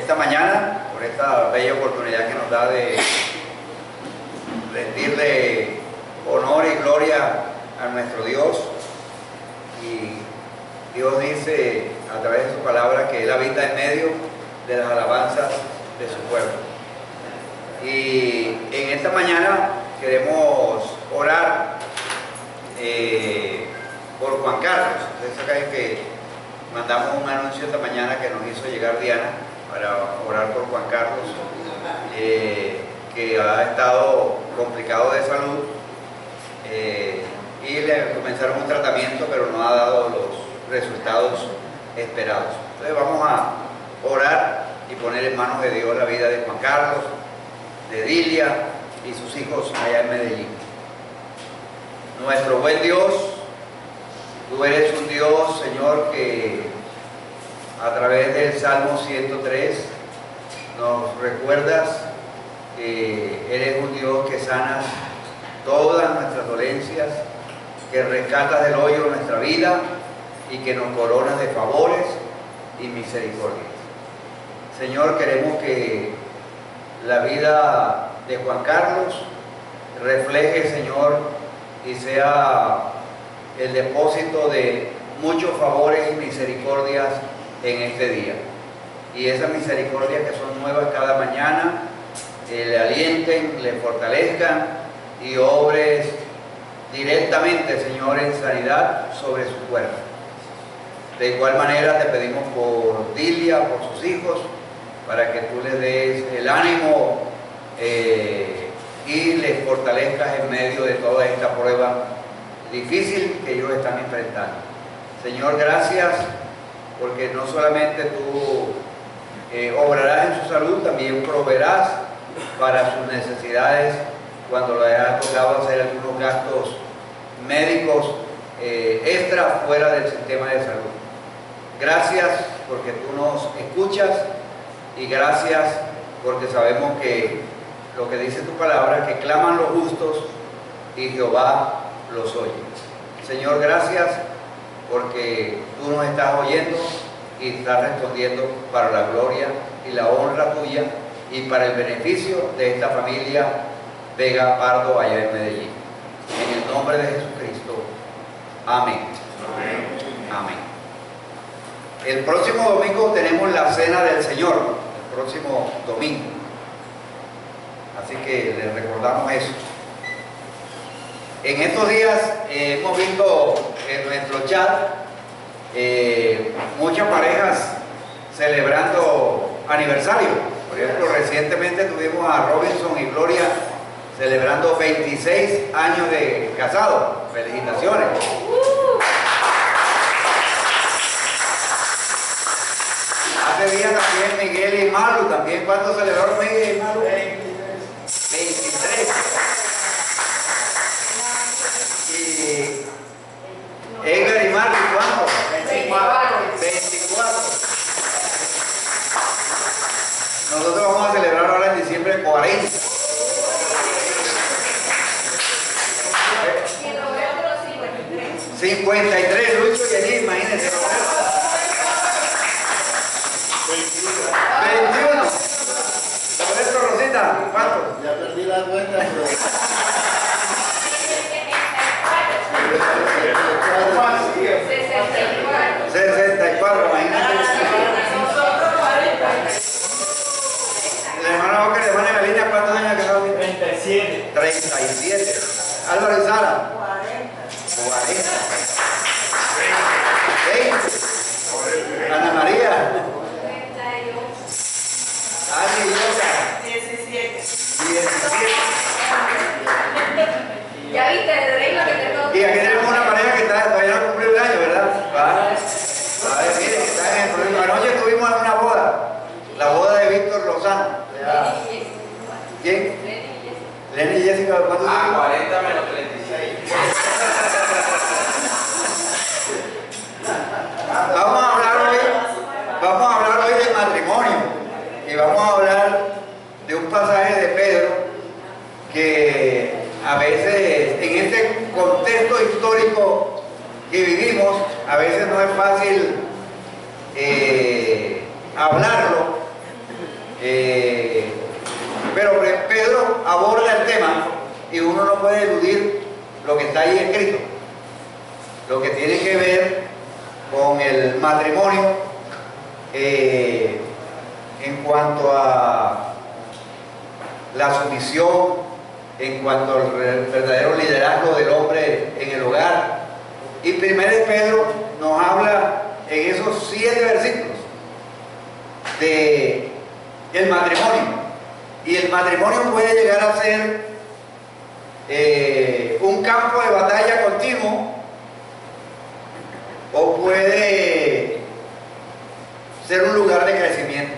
esta mañana, por esta bella oportunidad que nos da de rendirle honor y gloria a nuestro Dios. Y Dios dice a través de su palabra que Él habita en medio de las alabanzas de su pueblo. Y en esta mañana queremos orar por Juan Carlos. Ustedes saben que mandamos un anuncio esta mañana que nos hizo llegar Diana para orar por Juan Carlos, que ha estado complicado de salud, y le comenzaron un tratamiento pero no ha dado los resultados esperados. Entonces vamos a orar y poner en manos de Dios la vida de Juan Carlos, de Dilia y sus hijos allá en Medellín. Nuestro buen Dios, tú eres un Dios, Señor, que a través del Salmo 103 nos recuerdas que eres un Dios que sanas todas nuestras dolencias, que rescatas del hoyo nuestra vida y que nos coronas de favores y misericordias. Señor, queremos que la vida de Juan Carlos refleje, Señor, y sea el depósito de muchos favores y misericordias en este día. Y esas misericordias que son nuevas cada mañana, le alienten, le fortalezcan y obres directamente, Señor, en sanidad sobre su cuerpo. De igual manera te pedimos por Dilia, por sus hijos, para que tú les des el ánimo y les fortalezcas en medio de toda esta prueba difícil que ellos están enfrentando. Señor, gracias, porque no solamente tú obrarás en su salud, también proveerás para sus necesidades cuando le haya tocado hacer algunos gastos médicos extra fuera del sistema de salud. Gracias porque tú nos escuchas y gracias porque sabemos que lo que dice tu palabra, que claman los justos y Jehová los oye. Señor, gracias porque tú nos estás oyendo y estás respondiendo para la gloria y la honra tuya y para el beneficio de esta familia Vega Pardo allá en Medellín. En el nombre de Jesucristo. Amén. Amén. Amén. El próximo domingo tenemos la Cena del Señor, el próximo domingo. Así que les recordamos eso. En estos días hemos visto en nuestro chat muchas parejas celebrando aniversario. Por ejemplo, recientemente tuvimos a Robinson y Gloria celebrando 26 años de casado. Felicitaciones. Hace días también Miguel y Malu, también. ¿Cuánto celebraron Miguel y Malu? 23. Y Edgar y Marley, ¿cuánto? 24. Nosotros vamos a celebrar ahora en diciembre 40. Y Roberto 53, Lucho y allí, imagínense. 21. Roberto, Rosita, ¿cuánto? Ya perdí la cuenta, pero... 64, imagínate. El hermano Oscar, el hermano en la línea, ¿cuántos años ha casado? 37. 37. Álvaro y Sara. 40. 20. Ana María. Ani y Yosa. 17. 17. Ya viste el reino que te toca. Y aquí tenemos una pareja que todavía no cumplió el año, ¿verdad? A ver, miren, que está en el problema. Anoche estuvimos en una boda, la boda de Víctor Lozano. ¿Quién? Lenny y Jessica, ¿cuántos años? 40 menos 36. Vamos a hablar hoy del matrimonio y vamos a hablar de un pasaje de Pedro que a veces en este contexto histórico que vivimos a veces no es fácil hablarlo, Pero Pedro aborda el tema y uno no puede eludir lo que está ahí escrito, lo que tiene que ver con el matrimonio en cuanto a la sumisión, en cuanto al verdadero liderazgo del hombre en el hogar. Y primero Pedro nos habla en esos 7 versículos de el matrimonio. Y el matrimonio puede llegar a ser un campo de batalla continuo, o puede ser un lugar de crecimiento.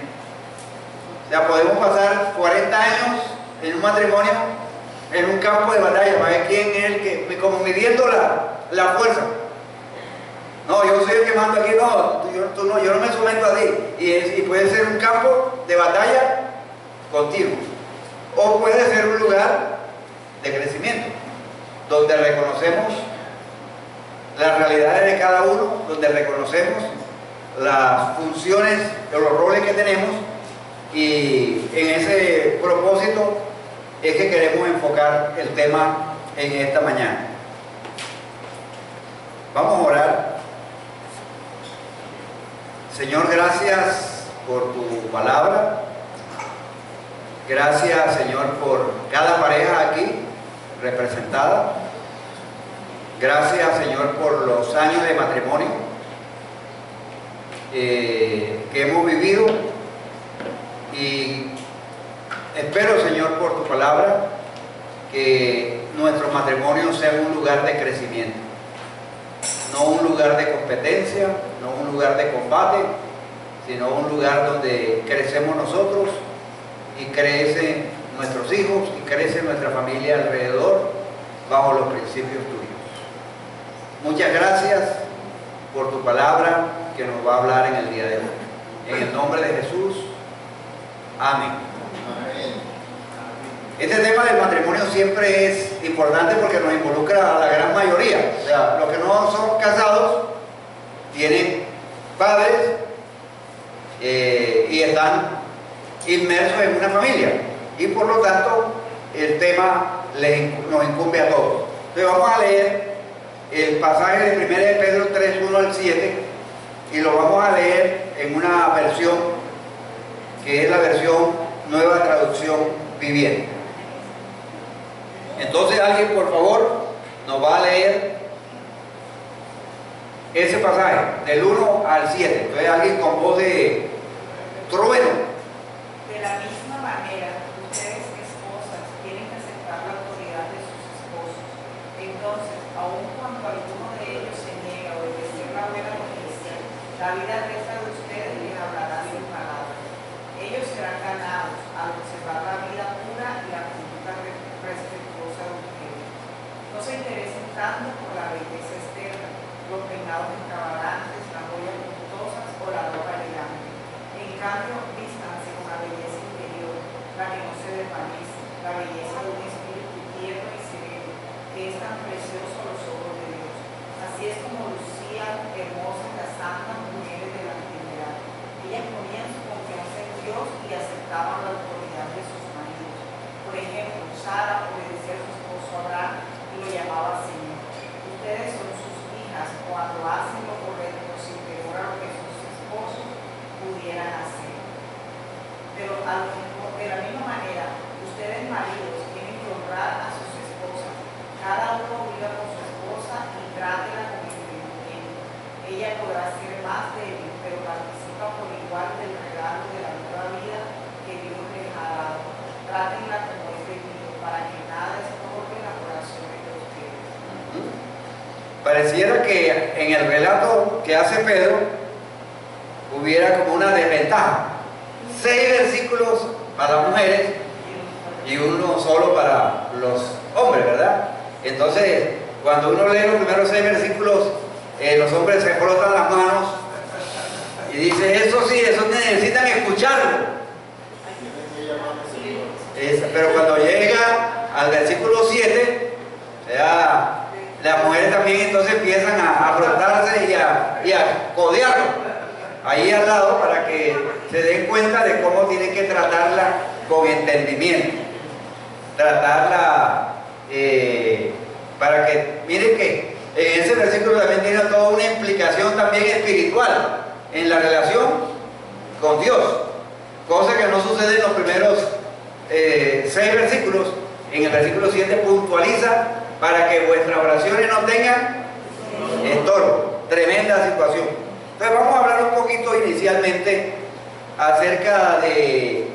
O sea, podemos pasar 40 años en un matrimonio, en un campo de batalla, para ver quién es el que, como midiendo la fuerza. No, yo soy el que mando aquí, no, tú no, yo no me someto a ti. Y puede ser un campo de batalla continuo, o puede ser un lugar de crecimiento, donde reconocemos las realidades de cada uno, donde reconocemos las funciones o los roles que tenemos, y en ese propósito es que queremos enfocar el tema en esta mañana. Vamos a orar. Señor, gracias por tu palabra. Gracias, Señor, por cada pareja aquí representada. Gracias, Señor, por los años de matrimonio que hemos vivido, y espero, Señor, por tu palabra, que nuestro matrimonio sea un lugar de crecimiento, no un lugar de competencia, no un lugar de combate, sino un lugar donde crecemos nosotros y crecen nuestros hijos y crece nuestra familia alrededor bajo los principios tuyos. Muchas gracias por tu palabra que nos va a hablar en el día de hoy. En el nombre de Jesús, amén. Este tema del matrimonio siempre es importante porque nos involucra a la gran mayoría. O sea, los que no son casados tienen padres y están inmersos en una familia, y por lo tanto el tema nos incumbe a todos. Entonces vamos a leer el pasaje de 1 de Pedro 3, 1 al 7, y lo vamos a leer en una versión que es la versión Nueva Traducción Viviente. Entonces alguien, por favor, nos va a leer ese pasaje del 1 al 7. Entonces alguien con voz de trueno. De la misma manera, ustedes, esposas, tienen que aceptar la autoridad de sus esposos. Entonces, aun cuando alguno de ellos se niega a obedecer la buena noticia, la vida recta de ustedes les hablará sin palabras. Ellos serán ganados al observar la vida pura y la conducta respetuosa de ustedes. No se interesen tanto por la belleza externa, los peinados extravagantes, las joyas costosas o la ropa elegante. En cambio, vístanse con la belleza interior, la que no se desvanece, la belleza de un espíritu tierno y sereno, que es tan precioso a los ojos de Dios. Así es como lucían hermosas las santas mujeres de la antigüedad. Ellas ponían su confianza en Dios y aceptaban la autoridad de sus maridos. Por ejemplo, Sara obedecía a su esposo Abraham y lo llamaba Señor. Ustedes son sus hijas cuando hacen lo correcto sin temor a lo que sus esposos pudieran hacer. Pero de la misma manera, ustedes maridos tienen que honrar a sus esposas. Cada uno viva con su esposa y trátela con entendimiento. Ella podrá ser más débil, pero participa por igual del regalo de la nueva vida que Dios les ha dado. Trátenla como es debido, para que nada estorbe las oraciones de ustedes. Pareciera que en el relato que hace Pedro hubiera como una desventaja. 6 versículos para las mujeres y uno solo para los hombres, ¿verdad? Entonces, cuando uno lee los primeros 6 versículos, los hombres se frotan las manos y dicen, eso sí, eso necesitan escucharlo. Pero cuando llega al versículo 7, o sea, las mujeres también entonces empiezan a frotarse y a codearlo. ahí al lado para que se den cuenta de cómo tienen que tratarla con entendimiento. Tratarla para que, miren que en ese versículo también tiene toda una implicación también espiritual en la relación con Dios, cosa que no sucede en los primeros 6 versículos. En el versículo 7 puntualiza para que vuestras oraciones no tengan estorbo. Tremenda situación. Entonces vamos a hablar un poquito inicialmente acerca de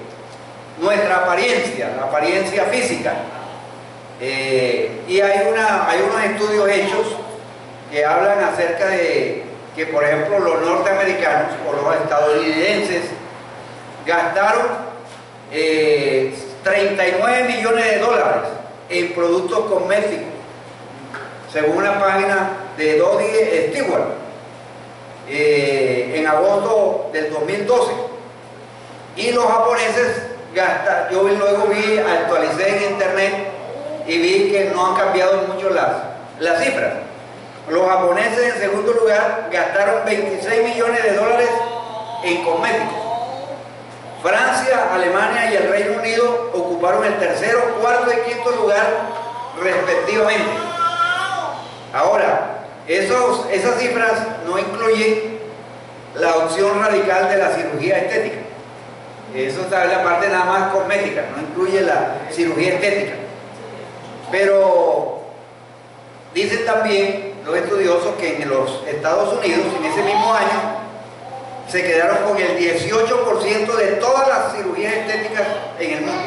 nuestra apariencia, la apariencia física. Y hay unos estudios hechos que hablan acerca de que, por ejemplo, los norteamericanos o los estadounidenses gastaron 39 millones de dólares en productos cosméticos, según una página de Dodie Stewart, en agosto del 2012. Y los japoneses gastan, yo luego actualicé en internet y vi que no han cambiado mucho las cifras. Los japoneses, en segundo lugar, gastaron 26 millones de dólares en cosméticos. Francia, Alemania y el Reino Unido ocuparon el tercero, cuarto y quinto lugar respectivamente. Ahora, esas cifras no incluyen la opción radical de la cirugía estética. Eso está en la parte nada más cosmética, no incluye la cirugía estética. Pero dicen también los estudiosos que en los Estados Unidos, en ese mismo año, se quedaron con el 18% de todas las cirugías estéticas en el mundo.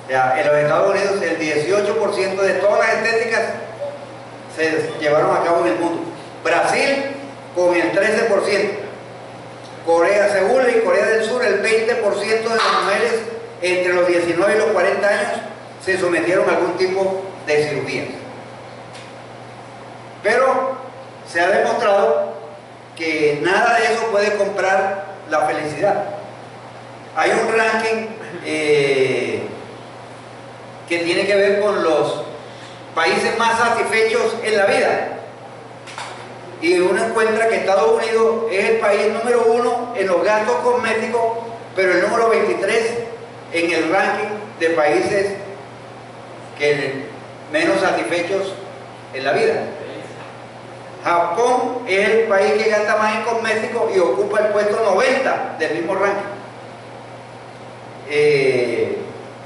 O sea, en los Estados Unidos el 18% de todas las estéticas se llevaron a cabo en el mundo. Brasil con el 13%. Corea, Seúl y Corea del Sur, el 20% de las mujeres entre los 19 y los 40 años se sometieron a algún tipo de cirugía. Pero se ha demostrado que nada de eso puede comprar la felicidad. Hay un ranking que tiene que ver con los países más satisfechos en la vida. Y uno encuentra que Estados Unidos es el país número 1 en los gastos cosméticos, pero el número 23 en el ranking de países que menos satisfechos en la vida. Japón es el país que gasta más en cosméticos y ocupa el puesto 90 del mismo ranking.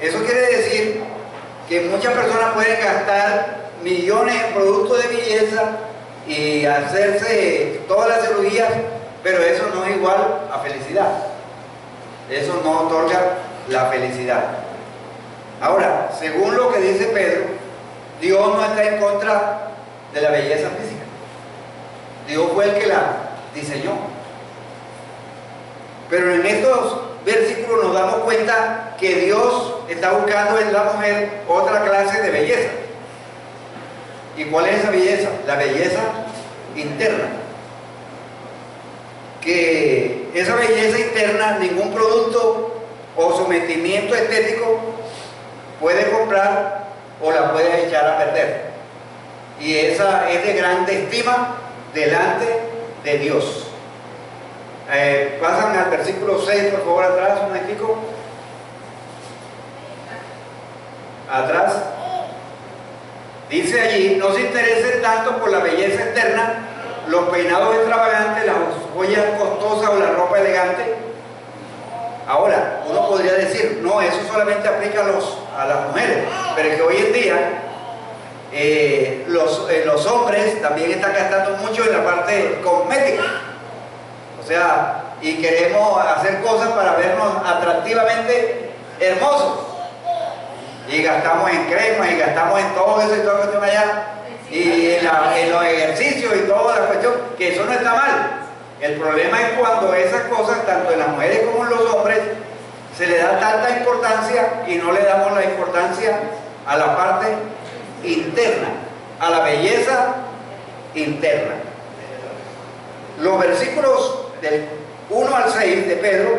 Eso quiere decir que muchas personas pueden gastar millones en productos de belleza y hacerse todas las cirugías, pero eso no es igual a felicidad. Eso no otorga la felicidad. Ahora, según lo que dice Pedro, Dios no está en contra de la belleza física. Dios fue el que la diseñó. Pero en estos versículos nos damos cuenta que Dios está buscando en la mujer otra clase de belleza. ¿Y cuál es esa belleza? La belleza interna. Que esa belleza interna ningún producto o sometimiento estético puede comprar o la puede echar a perder. Y esa es de grande estima delante de Dios. Pasan al versículo 6, por favor, atrás, un momentico. Atrás. Dice allí, no se interesen tanto por la belleza externa, los peinados extravagantes, las joyas costosas o la ropa elegante. Ahora, uno podría decir, no, eso solamente aplica a las mujeres, pero es que hoy en día los hombres también están gastando mucho en la parte cosmética. O sea, y queremos hacer cosas para vernos atractivamente hermosos. Y gastamos en cremas y gastamos en todo eso y toda la cuestión allá. Y en los ejercicios y toda la cuestión, que eso no está mal. El problema es cuando esas cosas, tanto en las mujeres como en los hombres, se le da tanta importancia y no le damos la importancia a la parte interna, a la belleza interna. Los versículos del 1 al 6 de Pedro,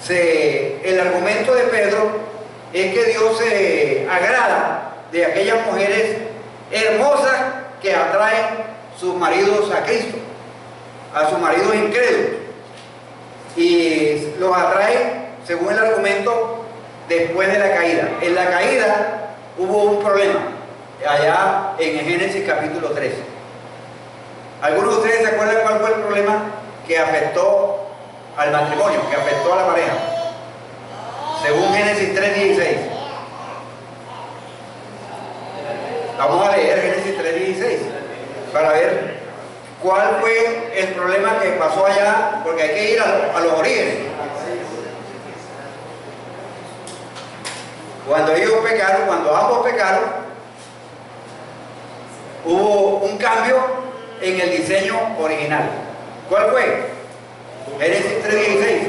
el argumento de Pedro es que Dios se agrada de aquellas mujeres hermosas que atraen sus maridos a Cristo. a sus maridos incrédulos y los atrae, según el argumento, después de la caída. En la caída hubo un problema, allá en Génesis capítulo 13. ¿Algunos de ustedes se acuerdan cuál fue el problema que afectó al matrimonio, que afectó a la pareja? Según Génesis 3:16. Vamos a leer Génesis 3:16 para ver cuál fue el problema que pasó allá, porque hay que ir a los orígenes. Cuando ellos pecaron, cuando ambos pecaron, hubo un cambio en el diseño original. ¿Cuál fue? Génesis 3:16.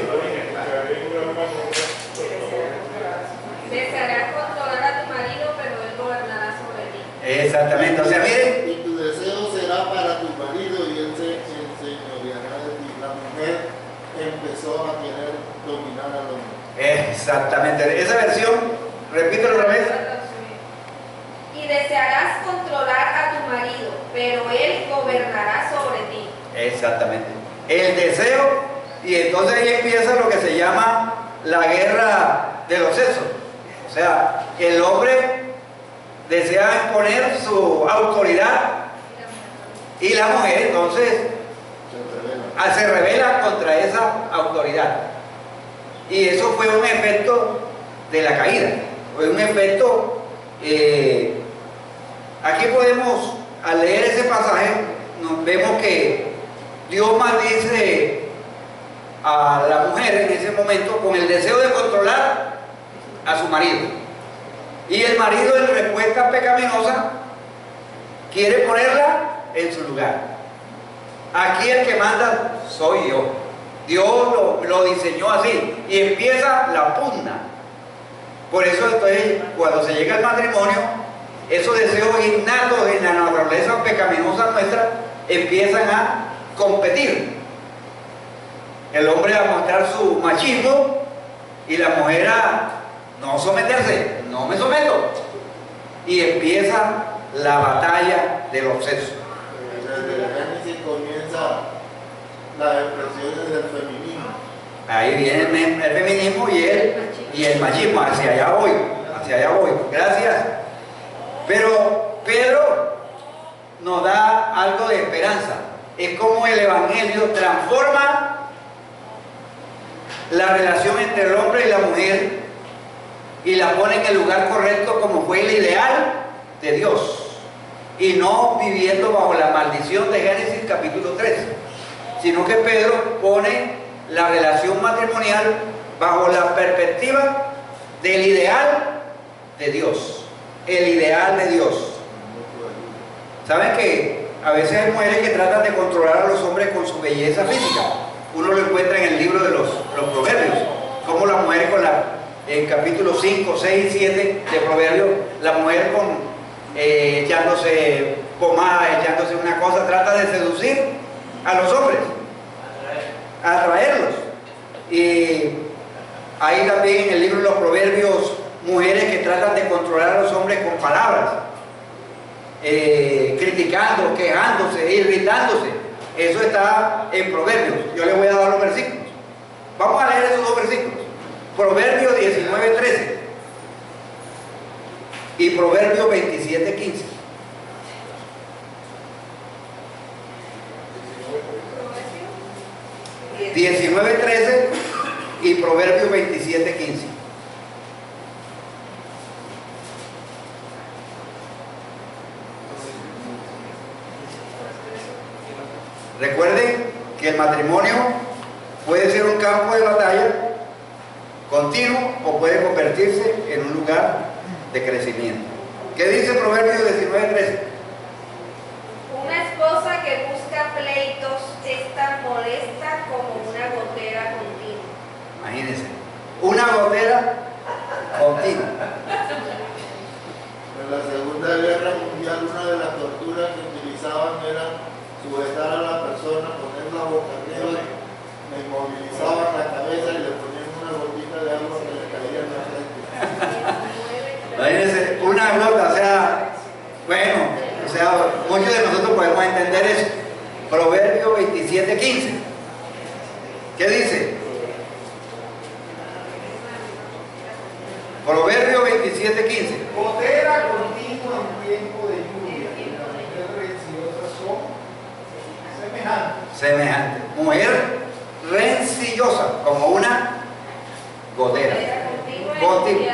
Desearás controlar a tu marido, pero él gobernará sobre ti. Exactamente, o sea, miren. Y tu deseo será para tu marido y él se enseñoreará de ti. La mujer empezó a querer dominar al hombre. Exactamente, esa versión, repítelo otra vez. Y desearás controlar a tu marido, pero él gobernará sobre ti. Exactamente. El deseo, y entonces ahí empieza lo que se llama la guerra de los sexos. O sea, el hombre desea imponer su autoridad y la mujer entonces se revela contra esa autoridad. Y eso fue un efecto de la caída. Fue un efecto, aquí podemos, al leer ese pasaje, vemos que Dios maldice a la mujer en ese momento con el deseo de controlar a su marido. Y el marido, en respuesta pecaminosa, quiere ponerla en su lugar. Aquí el que manda soy yo. Dios lo diseñó así. Y empieza la pugna. Por eso entonces, cuando se llega al matrimonio, esos deseos innatos en la naturaleza pecaminosa nuestra empiezan a competir. El hombre a mostrar su machismo y la mujer a no someterse. No me someto. Y empieza la batalla de los sexos. Desde el Génesis comienza las expresiones del feminismo. Ahí viene el feminismo y el machismo. Hacia allá voy. Gracias. Pero Pedro nos da algo de esperanza. Es como el evangelio transforma la relación entre el hombre y la mujer y la pone en el lugar correcto, como fue el ideal de Dios, y no viviendo bajo la maldición de Génesis capítulo 3, sino que Pedro pone la relación matrimonial bajo la perspectiva del ideal de Dios. El ideal de Dios. ¿Saben que a veces hay mujeres que tratan de controlar a los hombres con su belleza física? Uno lo encuentra en el libro de los Proverbios, como la mujer en capítulo 5, 6 y 7 de Proverbios, la mujer echándose pomada, echándose una cosa, trata de seducir a los hombres, atraerlos. Y hay también en el libro de los Proverbios mujeres que tratan de controlar a los hombres con palabras, criticando, quejándose, irritándose. Eso está en Proverbios. Yo les voy a dar los versículos. Vamos a leer esos dos versículos. Proverbios 19:13 y Proverbios 27:15. Bien. 19:13 y Proverbios 27:15. Recuerden que el matrimonio puede ser un campo de batalla continuo o puede convertirse en un lugar de crecimiento. ¿Qué dice Proverbios 19:13? Una esposa que busca pleitos es tan molesta como una gotera continua. Imagínense, una gotera continua. En la Segunda Guerra Mundial, una de las torturas que utilizaban era sujetar a la persona, ponerla boca arriba, le inmovilizaban la cabeza y le ponían una gotita de agua que le caía en la frente. Imagínense, una gota, o sea, bueno, o sea, muchos de nosotros podemos entender eso. Proverbio 27:15. ¿Qué dice? Proverbio 27:15. Gotera continua en tiempo de lluvia. Las mujeres renciosas son semejantes. Semejante. Mujer rencillosa, como una gotera. Continua.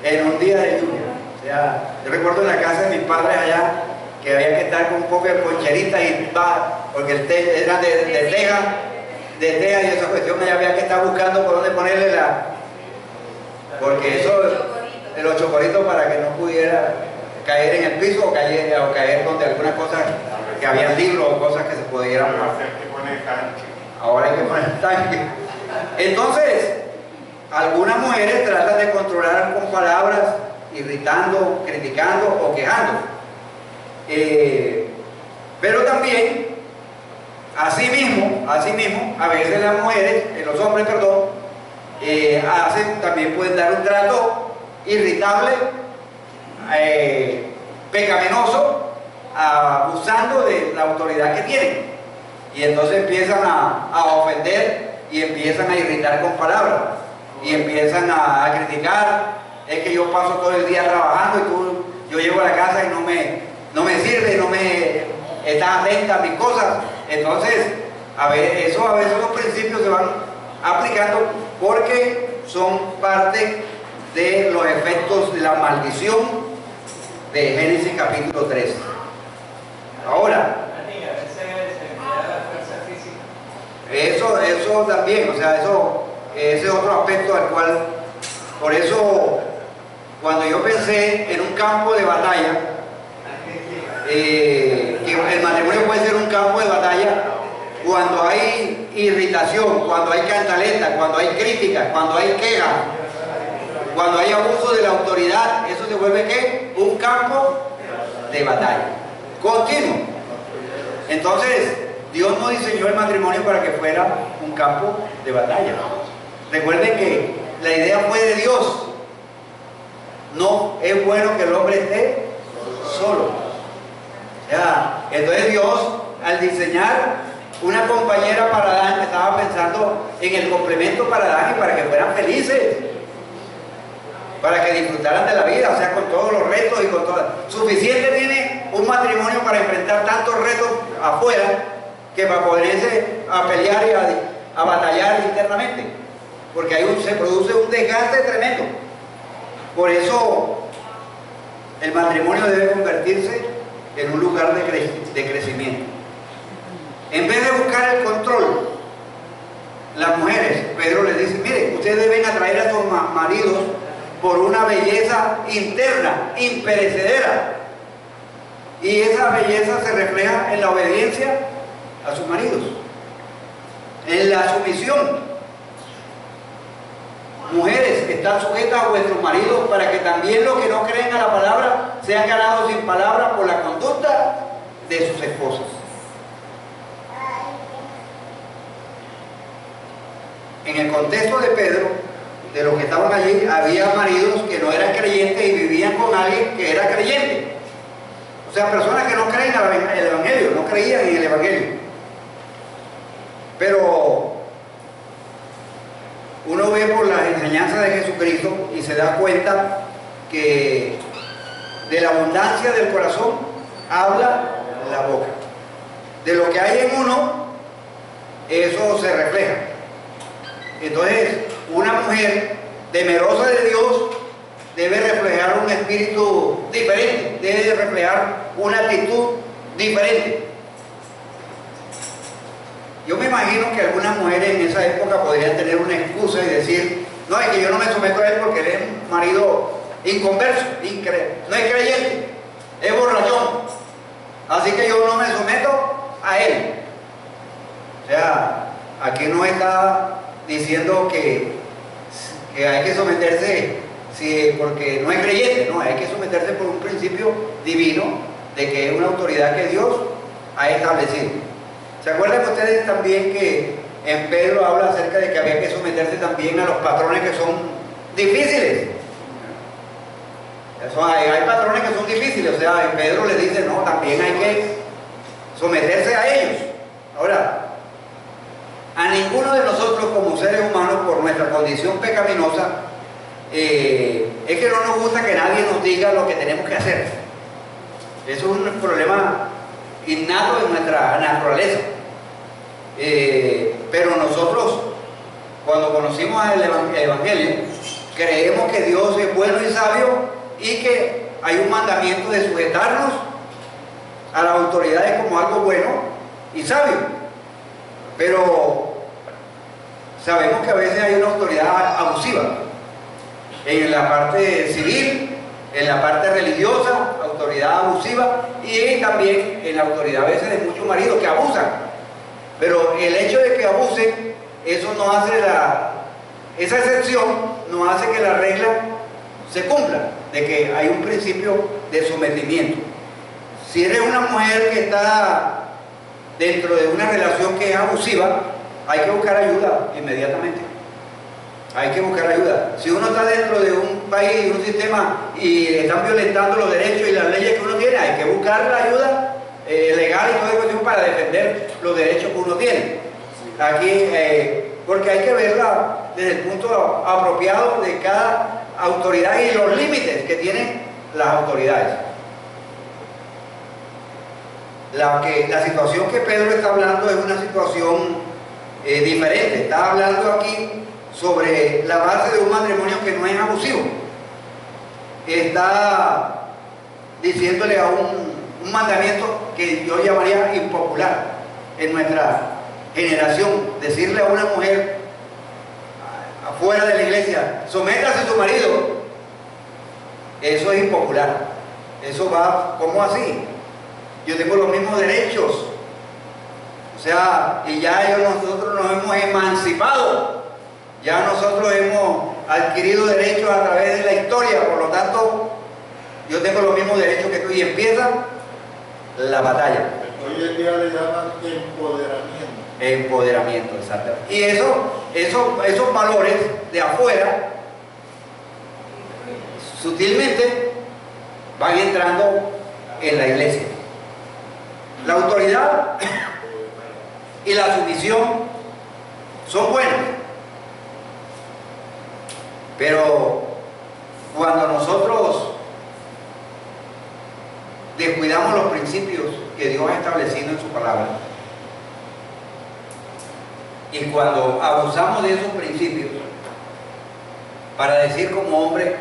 En un día de lluvia. O sea, yo recuerdo en la casa de mis padres allá que había que estar con un poco de poncherita y va, porque el té era de teja y esa cuestión, allá había que estar buscando por dónde ponerle porque eso, de los chocoritos para que no pudiera caer en el piso o caer donde algunas cosas, que había libros o cosas que se pudieran poner. Ahora hay que poner tanque. Entonces, algunas mujeres tratan de controlar con palabras, irritando, criticando o quejando. Pero también, asimismo, a veces las mujeres, los hombres, perdón, también pueden dar un trato irritable, pecaminoso, abusando de la autoridad que tienen. Y entonces empiezan a ofender y empiezan a irritar con palabras y empiezan a criticar. Es que yo paso todo el día trabajando y yo llego a la casa y no me sirve, no me está atenta a mis cosas. Entonces, a veces los principios se van aplicando porque son parte de los efectos de la maldición de Génesis capítulo 3. Ahora, eso también, o sea, ese es otro aspecto al cual, por eso, cuando yo pensé en un campo de batalla, que el matrimonio puede ser un campo de batalla cuando hay irritación, cuando hay cantaleta, cuando hay crítica, cuando hay queja, cuando hay abuso de la autoridad, eso se vuelve ¿qué? Un campo de batalla continuo. Entonces, Dios no diseñó el matrimonio para que fuera un campo de batalla. Recuerden que la idea fue de Dios. No es bueno que el hombre esté solo. Entonces Dios, al diseñar una compañera para Adán, estaba pensando en el complemento para Adán y para que fueran felices, para que disfrutaran de la vida, o sea, con todos los retos y con todo. Suficiente tiene un matrimonio para enfrentar tantos retos afuera que para poderse a pelear y a batallar internamente, porque ahí se produce un desgaste tremendo. Por eso el matrimonio debe convertirse en un lugar de crecimiento. En vez de buscar el control, las mujeres, Pedro les dice, miren, ustedes deben atraer a sus maridos por una belleza interna, imperecedera. Y esa belleza se refleja en la obediencia a sus maridos, en la sumisión. Mujeres, están sujetas a vuestros maridos para que también los que no creen a la palabra sean ganados sin palabra por la conducta de sus esposas. En el contexto de Pedro, de los que estaban allí, había maridos que no eran creyentes y vivían con alguien que era creyente. O sea, personas que no creen en el Evangelio, no creían en el Evangelio. Pero uno ve por las enseñanzas de Jesucristo y se da cuenta que de la abundancia del corazón habla la boca. De lo que hay en uno, eso se refleja. Entonces, una mujer temerosa de Dios debe reflejar un espíritu diferente, debe reflejar una actitud diferente. Yo me imagino que algunas mujeres en esa época podrían tener una excusa y decir, no, es que yo no me someto a él porque él es un marido inconverso, no es creyente, es borrachón, así que yo no me someto a él. O sea, aquí no está diciendo que hay que someterse porque no es creyente, no, hay que someterse por un principio divino de que es una autoridad que Dios ha establecido. ¿Se acuerdan ustedes también que en Pedro habla acerca de que había que someterse también a los patrones que son difíciles? Hay patrones que son difíciles, o sea, en Pedro le dice, no, también hay que someterse a ellos. como seres humanos, por nuestra condición pecaminosa, es que no nos gusta que nadie nos diga lo que tenemos que hacer. Eso es un problema innato en nuestra naturaleza. Pero nosotros, cuando conocimos el Evangelio, creemos que Dios es bueno y sabio y que hay un mandamiento de sujetarnos a las autoridades como algo bueno y sabio. Pero sabemos que a veces hay una autoridad abusiva en la parte civil, en la parte religiosa, autoridad abusiva, y también en la autoridad a veces de muchos maridos que abusan. Pero el hecho de que abusen, eso no hace esa excepción no hace que la regla se cumpla, de que hay un principio de sometimiento. Si eres una mujer que está dentro de una relación que es abusiva, hay que buscar ayuda inmediatamente. Hay que buscar ayuda. Si uno está dentro de un país, un sistema, y están violentando los derechos y las leyes que uno tiene, hay que buscar la ayuda legal y toda cuestión para defender los derechos que uno tiene. Aquí, porque hay que verla desde el punto apropiado de cada autoridad y los límites que tienen las autoridades. La situación que Pedro está hablando es una situación diferente. Está hablando aquí sobre la base de un matrimonio que no es abusivo. Está diciéndole a un mandamiento que yo llamaría impopular en nuestra generación. Decirle a una mujer afuera de la iglesia, sométase a su marido, eso es impopular. Eso va, ¿cómo así? Yo tengo los mismos derechos. O sea, y ya nosotros nos hemos emancipado. Ya nosotros hemos adquirido derechos a través de la historia, por lo tanto, yo tengo los mismos derechos que tú, y empieza la batalla. Hoy en día le llaman empoderamiento. Empoderamiento, exacto. Y esos valores de afuera, sutilmente, van entrando en la iglesia. La autoridad y la sumisión son buenas. Pero cuando nosotros descuidamos los principios que Dios ha establecido en su palabra, y cuando abusamos de esos principios para decir como hombre,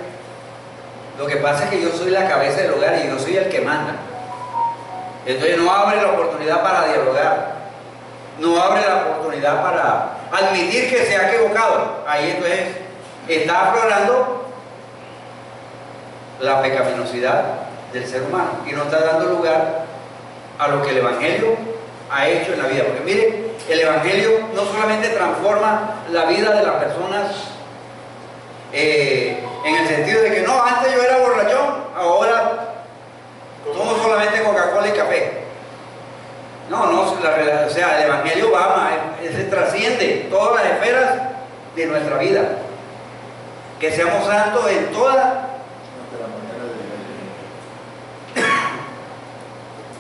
lo que pasa es que yo soy la cabeza del hogar y yo soy el que manda, entonces no abre la oportunidad para dialogar, no abre la oportunidad para admitir que se ha equivocado. Ahí entonces está aflorando la pecaminosidad del ser humano y no está dando lugar a lo que el Evangelio ha hecho en la vida. Porque mire, el Evangelio no solamente transforma la vida de las personas en el sentido de que no, antes yo era borrachón, ahora tomo solamente Coca-Cola y café. No, o sea, el Evangelio va más, se trasciende todas las esferas de nuestra vida. Que seamos santos en toda.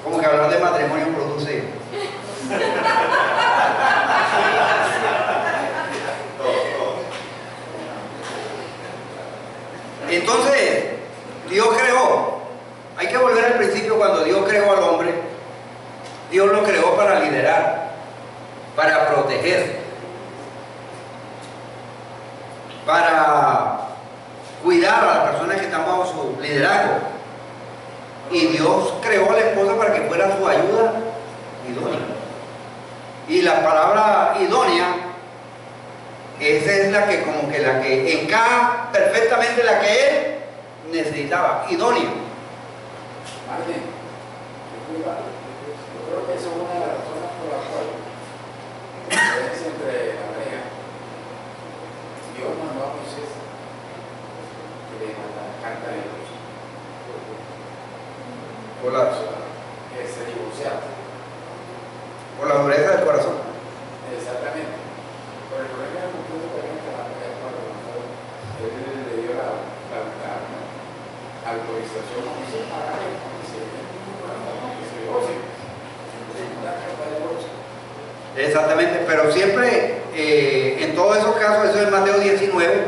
Como que hablar de matrimonio produce. Entonces, Dios creó. Hay que volver al principio cuando Dios creó al hombre. Dios lo creó para liderar, para proteger, para cuidar a las personas que están bajo su liderazgo. Y Dios creó a la esposa para que fuera su ayuda idónea. Y la palabra idónea, esa es la que como que la que encaja perfectamente la que él necesitaba, idónea. Martín, yo creo que eso es una de las razones por las cuales la diferencia entre la pareja, Dios mandó a Moisés que le mandara carta de Dios que se divorciara Por la dureza del corazón. exactamente. Por el problema del punto que la pareja cuando él le dio la autorización a Moisés para que se divorcie. Exactamente, pero siempre en todos esos casos, eso es Mateo 19,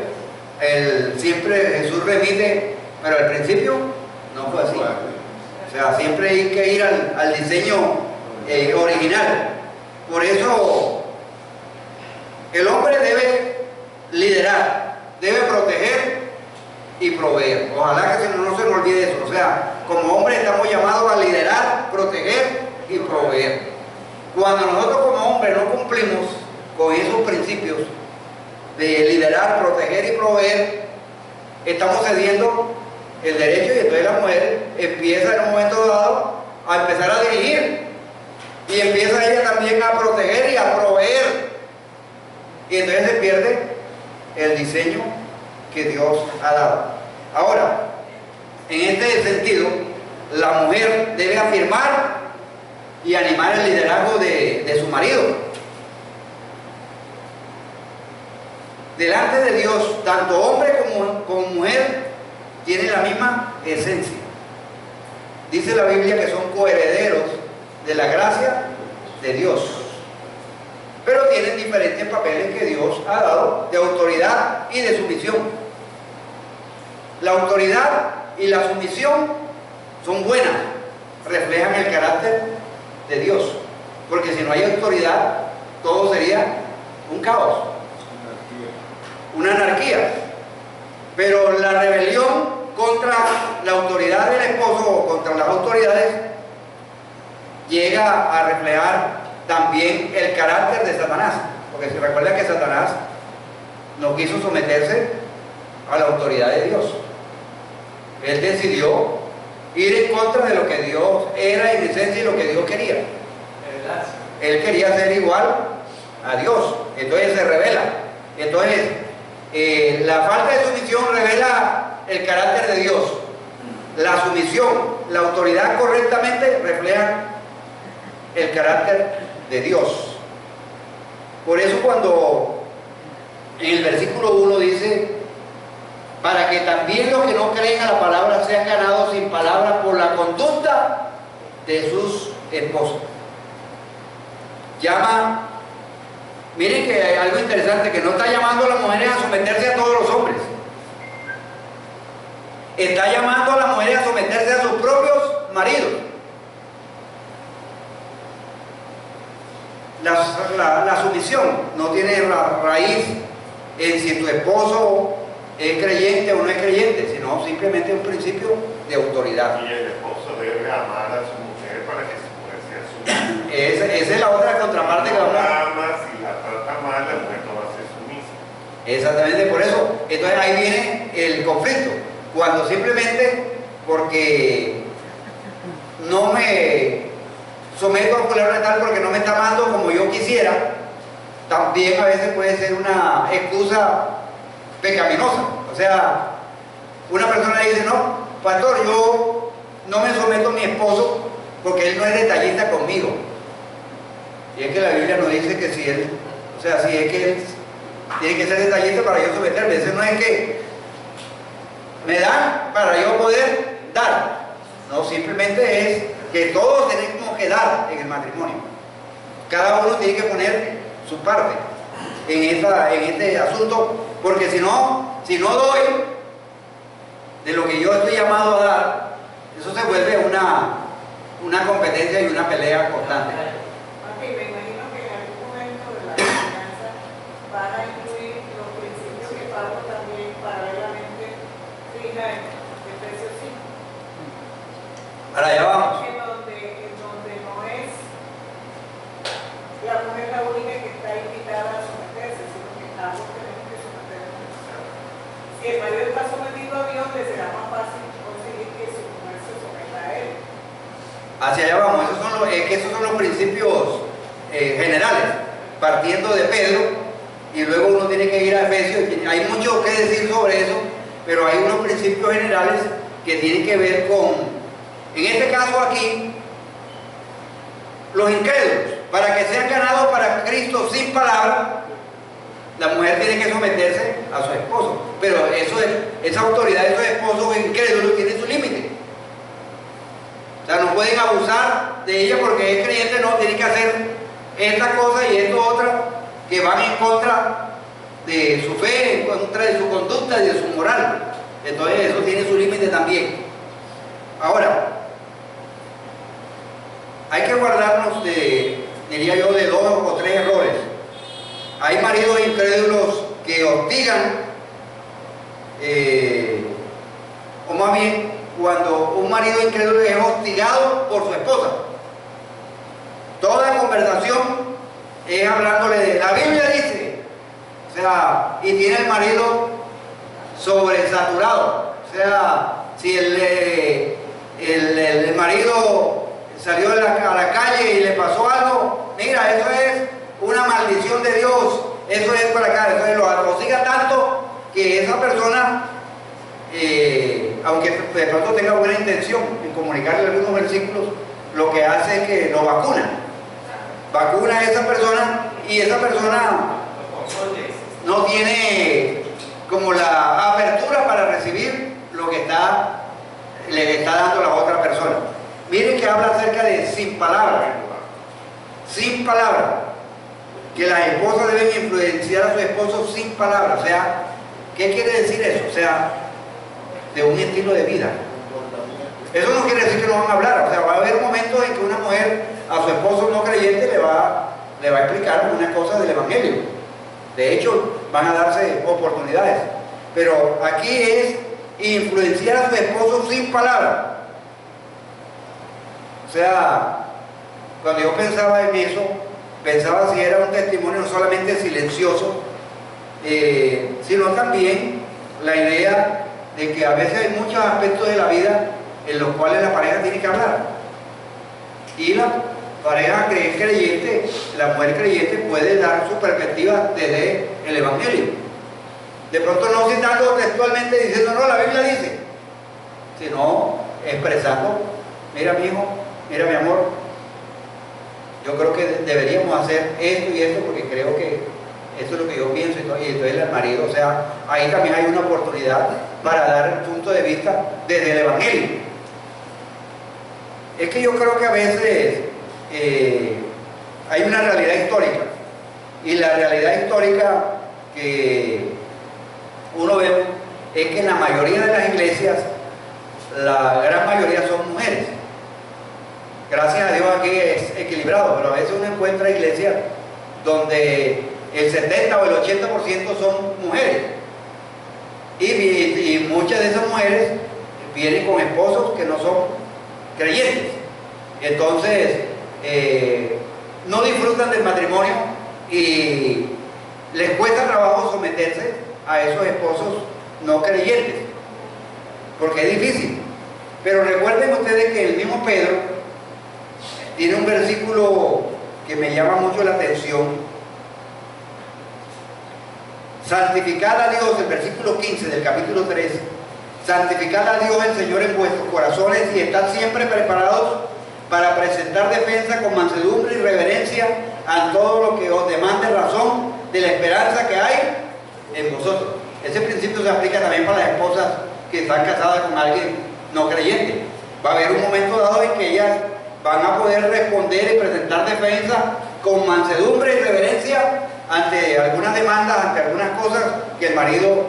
siempre Jesús remite, pero al principio no fue así. O sea, siempre hay que ir al diseño original. Por eso el hombre debe liderar, debe proteger y proveer. Ojalá que no se nos olvide eso. O sea, como hombres estamos llamados a liderar, proteger y proveer. Cuando nosotros como hombres no cumplimos con esos principios de liderar, proteger y proveer, estamos cediendo el derecho, y entonces la mujer empieza en un momento dado a empezar a dirigir, y empieza ella también a proteger y a proveer, y entonces se pierde el diseño que Dios ha dado. Ahora, en este sentido, la mujer debe afirmar y animar el liderazgo de su marido. Delante de Dios, tanto hombre como mujer tienen la misma esencia. Dice la Biblia que son coherederos de la gracia de Dios, pero tienen diferentes papeles que Dios ha dado de autoridad y de sumisión. La autoridad y la sumisión son buenas, reflejan el carácter de Dios, porque si no hay autoridad, todo sería un caos, una anarquía. Pero la rebelión contra la autoridad del esposo o contra las autoridades llega a reflejar también el carácter de Satanás, porque se recuerda que Satanás no quiso someterse a la autoridad de Dios. Él decidió ir en contra de lo que Dios era en esencia y lo que Dios quería. Él quería ser igual a Dios, entonces se revela. Entonces, la falta de sumisión revela el carácter de Dios. La sumisión, la autoridad correctamente refleja el carácter de Dios. Por eso cuando en el versículo 1 dice: para que también los que no creen a la palabra sean ganados sin palabra por la conducta de sus esposos. Llama, miren que hay algo interesante, que no está llamando a las mujeres a someterse a todos los hombres. Está llamando a las mujeres a someterse a sus propios maridos. La sumisión no tiene raíz en si tu esposo es creyente o no es creyente, sino simplemente un principio de autoridad. Y el esposo debe amar a su mujer para que su mujer sea sumisa. Esa es la otra contraparte que vamos a... la ama, si la trata mal, la mujer no va a ser sumisa. Exactamente, por eso. Entonces ahí viene el conflicto. Cuando simplemente porque no me someto a fulano tal porque no me está amando como yo quisiera, también a veces puede ser una excusa pecaminosa. O sea, una persona dice: no, pastor, yo no me someto a mi esposo porque él no es detallista conmigo. Y es que la Biblia nos dice que si él, o sea, si es que él tiene que ser detallista para yo someterme. Eso no es que me dan para yo poder dar. No, simplemente es que todos tenemos que dar en el matrimonio. Cada uno tiene que poner su parte en este asunto, porque si no doy de lo que yo estoy llamado a dar, eso se vuelve una competencia y una pelea constante. Papi, me imagino que en algún momento de la enseñanza van a incluir los principios que Pablo también paralelamente fija en Efesios 5. Ahora ya vamos. En donde no es la mujer la única que está invitada a someterse, sino que ambos tenemos que someternos. Si el marido está sometido a Dios, le será más fácil conseguir que su mujer se someta a él. Hacia allá vamos. Esos son los principios generales, partiendo de Pedro, y luego uno tiene que ir a Efesios. Hay mucho que decir sobre eso, pero hay unos principios generales que tienen que ver con, en este caso aquí, los incrédulos. Para que sean ganados para Cristo sin palabra, la mujer tiene que someterse a su esposo. Pero esa autoridad de esos esposos incrédulos tiene su límite. O sea, no pueden abusar de ella porque es creyente, no, tiene que hacer esta cosa y esto otra que van en contra de su fe, en contra de su conducta y de su moral. Entonces eso tiene su límite también. Ahora, hay que guardarnos diría yo, de 2 o 3 errores. Hay maridos incrédulos que hostigan, o más bien, cuando un marido incrédulo es hostigado por su esposa, toda conversación es hablándole de la Biblia dice, o sea, y tiene el marido sobresaturado. O sea, si el marido salió a la calle y le pasó algo, mira, eso es una maldición de Dios, eso es para acá, eso es, lo atosiga tanto que esa persona, aunque de pronto tenga buena intención en comunicarle algunos versículos, lo que hace es que lo vacuna a esa persona, y esa persona no tiene como la apertura para recibir lo que le está dando la otra persona. Miren que habla acerca de sin palabra, que las esposas deben influenciar a su esposo sin palabra. O sea, ¿qué quiere decir eso? O sea, de un estilo de vida. Eso no quiere decir que no van a hablar. O sea, va a haber momentos en que una mujer a su esposo no creyente le va a explicar algunas cosas del evangelio. De hecho, van a darse oportunidades. Pero aquí es influenciar a su esposo sin palabra. O sea, cuando yo pensaba en eso, pensaba si era un testimonio no solamente silencioso, sino también la idea de que a veces hay muchos aspectos de la vida en los cuales la pareja tiene que hablar. Y la pareja creyente, la mujer creyente, puede dar su perspectiva desde el evangelio. De pronto no citando textualmente diciendo, no, la Biblia dice, sino expresando, mira mi hijo, mira mi amor, yo creo que deberíamos hacer esto y esto porque creo que esto es lo que yo pienso, y entonces el marido, o sea, ahí también hay una oportunidad para dar el punto de vista desde el evangelio. Es que yo creo que a veces hay una realidad histórica, y la realidad histórica que uno ve es que en la mayoría de las iglesias, la gran mayoría son mujeres. Gracias a Dios aquí es equilibrado, pero a veces uno encuentra iglesias donde el 70 o el 80% son mujeres, y muchas de esas mujeres vienen con esposos que no son creyentes. Entonces no disfrutan del matrimonio y les cuesta trabajo someterse a esos esposos no creyentes, porque es difícil. Pero recuerden ustedes que el mismo Pedro tiene un versículo que me llama mucho la atención. Santificad a Dios, el versículo 15 del capítulo 3. Santificad a Dios el Señor en vuestros corazones y estad siempre preparados para presentar defensa con mansedumbre y reverencia a todo lo que os demande razón de la esperanza que hay en vosotros. Ese principio se aplica también para las esposas que están casadas con alguien no creyente. Va a haber un momento dado en que ellas van a poder responder y presentar defensa con mansedumbre y reverencia ante algunas demandas, ante algunas cosas que el marido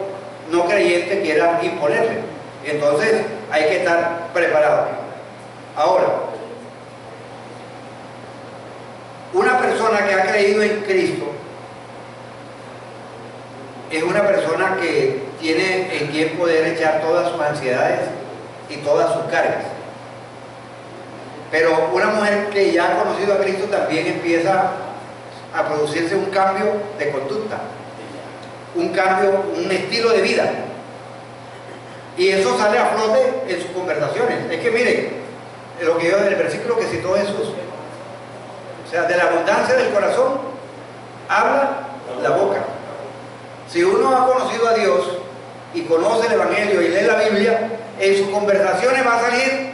no creyente quiera imponerle. Entonces hay que estar preparado. Ahora, una persona que ha creído en Cristo es una persona que tiene en quien poder echar todas sus ansiedades y todas sus cargas. Pero una mujer que ya ha conocido a Cristo también empieza a producirse un cambio de conducta, un cambio, un estilo de vida. Y eso sale a flote en sus conversaciones. Es que miren, lo que yo en el versículo que citó Jesús, o sea, de la abundancia del corazón habla la boca. Si uno ha conocido a Dios y conoce el Evangelio y lee la Biblia, en sus conversaciones va a salir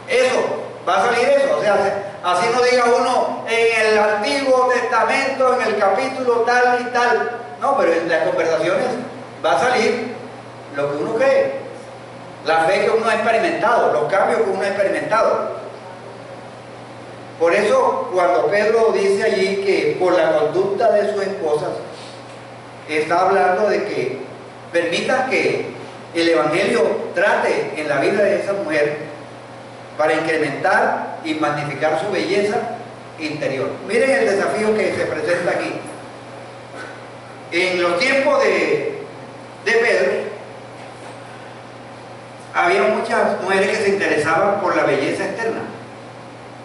eso, o sea, así no diga uno en el Antiguo Testamento, en el capítulo tal y tal, no, pero en las conversaciones va a salir lo que uno cree, la fe que uno ha experimentado, los cambios que uno ha experimentado. Por eso cuando Pedro dice allí que por la conducta de está hablando de que permitan que el Evangelio trate en la vida de esa mujer para incrementar y magnificar su belleza interior. Miren el desafío que se presenta aquí. En los tiempos de Pedro, había muchas mujeres que se interesaban por la belleza externa.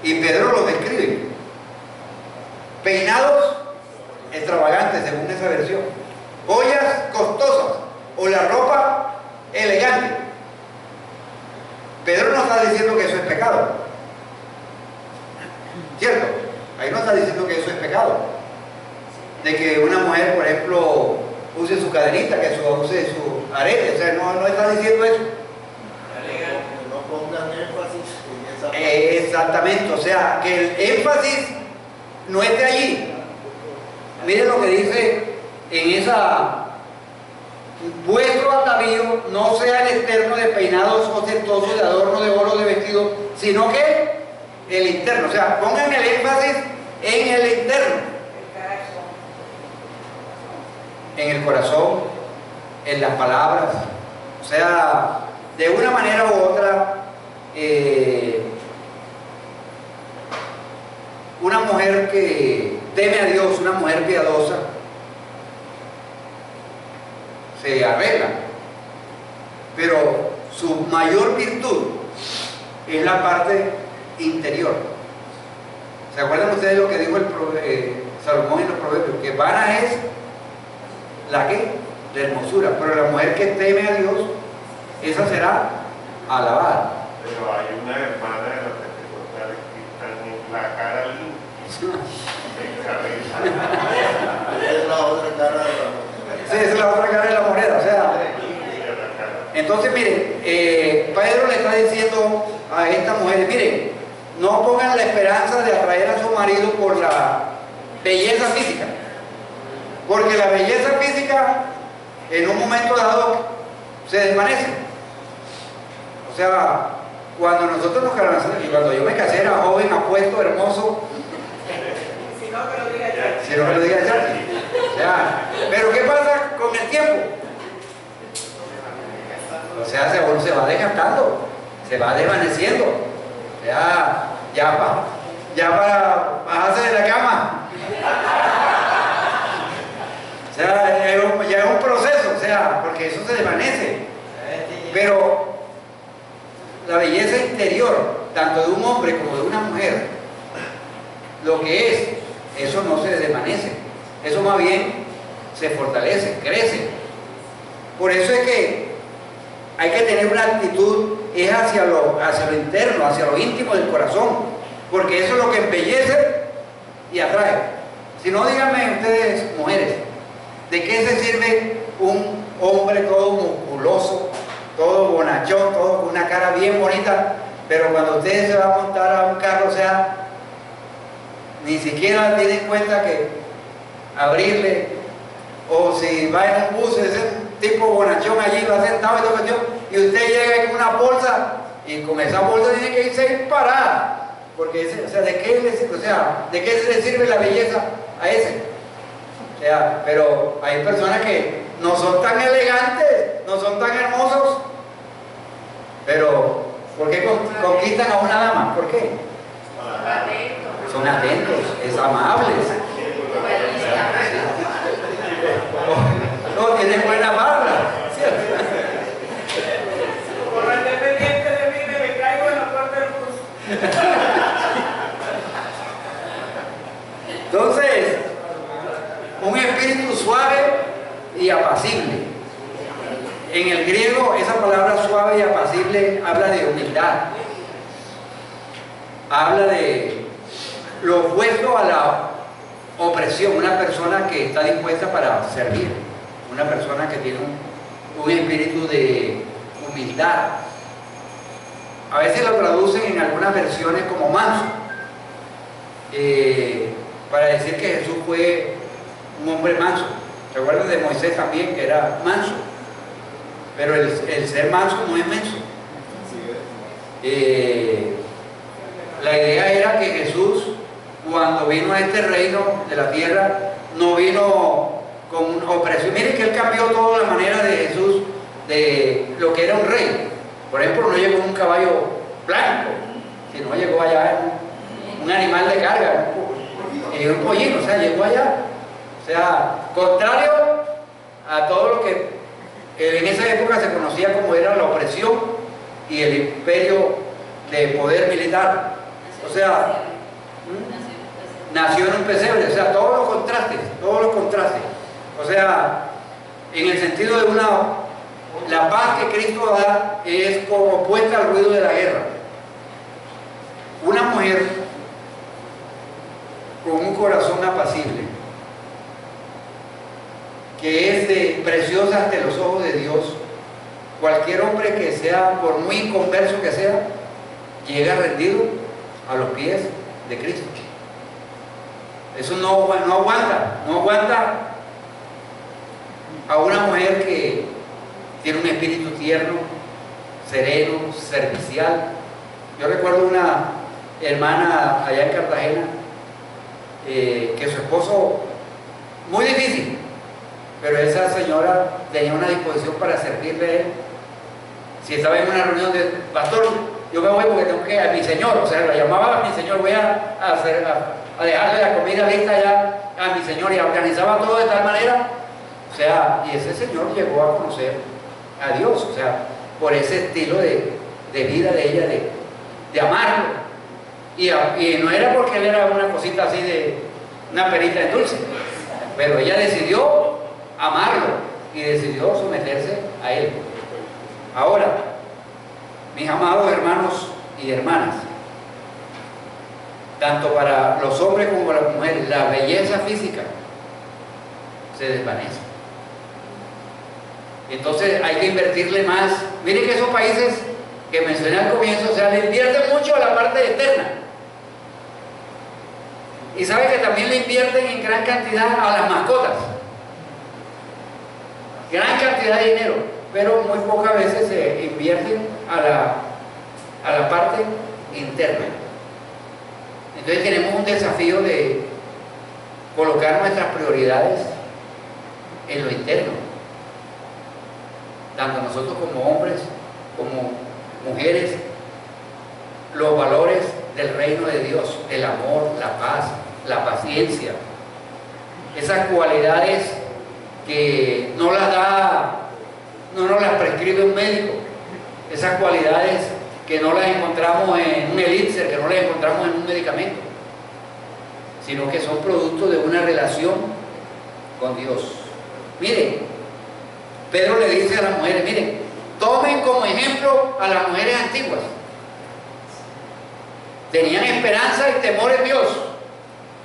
Y Pedro los describe. Peinados extravagantes, según esa versión. Joyas costosas o la ropa elegante. Pedro no está diciendo que eso es pecado. ¿Cierto? Ahí no está diciendo que eso es pecado. De que una mujer, por ejemplo, use su cadenita, que use su arete. O sea, no está diciendo eso. Que no pongan énfasis en esa parte. Exactamente, o sea, que el énfasis no esté allí. Miren lo que dice en esa: vuestro atavío no sea el externo de peinados ostentosos, de adorno de oro, de vestido, sino que el interno. O sea, pongan el énfasis en el interno, en el corazón, en las palabras. O sea, de una manera u otra, una mujer que teme a Dios, una mujer piadosa, se arregla, pero su mayor virtud es la parte interior. ¿Se acuerdan ustedes lo que dijo Salomón en los Proverbios? Que vana es la hermosura, pero la mujer que teme a Dios, esa será alabada. Pero hay una hermana de los pentecostales que están en la cara limpia. Esa es la otra cara de la moneda. Sí, esa es la otra cara de la moneda. O sea, entonces miren, Pedro le está diciendo a esta mujer: miren, no pongan la esperanza de atraer a su marido por la belleza física, porque la belleza física en un momento dado se desvanece. O sea, cuando nosotros nos casamos, y cuando yo me casé era joven, apuesto, hermoso. Si no, que lo diga ya. Si no me lo diga ya. O sea, pero ¿qué pasa con el tiempo? O sea, uno se va desgastando, se va desvaneciendo. O sea, ya para bajarse de la cama. O sea, ya es un proceso, o sea, porque eso se desvanece. Pero la belleza interior, tanto de un hombre como de una mujer, lo que es, eso no se desvanece. Eso más bien se fortalece, crece. Por eso es que hay que tener una actitud, es hacia lo interno, hacia lo íntimo del corazón, porque eso es lo que embellece y atrae. Si no, díganme ustedes, mujeres, ¿de qué se sirve un hombre todo musculoso, todo bonachón, todo con una cara bien bonita, pero cuando ustedes se van a montar a un carro, o sea, ni siquiera tienen en cuenta que abrirle, o si va en un bus, ese tipo bonachón allí, va sentado y todo cuestión, y usted llega con una bolsa, y con esa bolsa tiene que irse parada, porque o sea, ¿de qué le sirve la belleza a ese? O sea, pero hay personas que no son tan elegantes, no son tan hermosos, pero ¿por qué conquistan a una dama? ¿Por qué? Son atentos, es amables. No, tienen buena barba, ¿cierto? Por el dependiente de mí, me caigo en la puerta del bus. Entonces, un espíritu suave y apacible. En el griego, esa palabra suave y apacible habla de humildad. Habla de lo opuesto a la opresión, una persona que está dispuesta para servir, una persona que tiene un espíritu de humildad. A veces lo traducen en algunas versiones como manso, para decir que Jesús fue un hombre manso. ¿Se acuerdan de Moisés también, que era manso? Pero el ser manso no es menso. La idea era que Jesús, cuando vino a este reino de la tierra, no vino con opresión. Miren que él cambió toda la manera de Jesús, de lo que era un rey. Por ejemplo, no llegó en un caballo blanco, sino llegó allá en un animal de carga, un pollino, o sea, llegó allá. O sea, contrario a todo lo que en esa época se conocía como era la opresión y el imperio de poder militar. O sea, nació en un pesebre, o sea, todos los contrastes, todos los contrastes. O sea, en el sentido de la paz que Cristo da es como opuesta al ruido de la guerra. Una mujer con un corazón apacible, que es preciosa ante los ojos de Dios, cualquier hombre que sea, por muy inconverso que sea, llega rendido a los pies de Cristo. Eso no aguanta a una mujer que tiene un espíritu tierno, sereno, servicial. Yo recuerdo una hermana allá en Cartagena que su esposo, muy difícil, pero esa señora tenía una disposición para servirle a él. Si estaba en una reunión de pastor, yo me voy porque tengo que a mi señor, o sea, la llamaba a mi señor, voy a dejarle la comida lista ya a mi señor, y organizaba todo de tal manera, o sea, y ese señor llegó a conocer a Dios, o sea, por ese estilo de vida de ella, de amarlo, y no era porque él era una cosita así de una perita en dulce, pero ella decidió amarlo y decidió someterse a él. Ahora, mis amados hermanos y hermanas, tanto para los hombres como para las mujeres, la belleza física se desvanece. Entonces hay que invertirle más. Miren que esos países que mencioné al comienzo, o sea, le invierten mucho a la parte externa. Y sabe que también le invierten en gran cantidad a las mascotas. Gran cantidad de dinero, pero muy pocas veces se invierten a la parte interna. Entonces tenemos un desafío de colocar nuestras prioridades en lo interno, tanto nosotros como hombres, como mujeres, los valores del reino de Dios, el amor, la paz, la paciencia, esas cualidades que no nos las prescribe un médico, esas cualidades que no las encontramos en un elixir, que no las encontramos en un medicamento, sino que son producto de una relación con Dios. Miren, Pedro le dice a las mujeres, miren, tomen como ejemplo a las mujeres antiguas. Tenían esperanza y temor en Dios.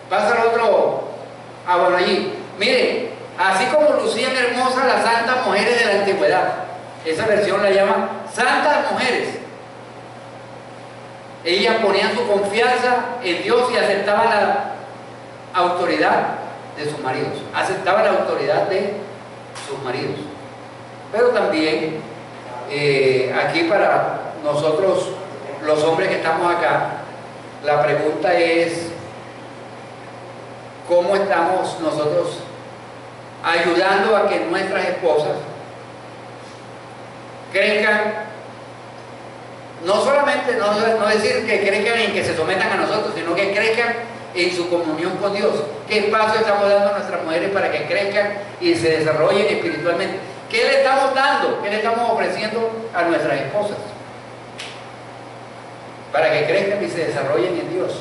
Pasa el otro, bueno, allí. Miren, así como lucían hermosas las santas mujeres de la antigüedad, esa versión la llama santas mujeres. Ellas ponían su confianza en Dios y aceptaban la autoridad de sus maridos, aceptaban la autoridad de sus maridos. Pero también aquí para nosotros, los hombres que estamos acá, la pregunta es ¿cómo estamos nosotros ayudando a que nuestras esposas crezcan? No solamente, no decir que crezcan en que se sometan a nosotros, sino que crezcan en su comunión con Dios. ¿Qué espacio estamos dando a nuestras mujeres para que crezcan y se desarrollen espiritualmente? ¿Qué le estamos dando? ¿Qué le estamos ofreciendo a nuestras esposas? Para que crezcan y se desarrollen en Dios.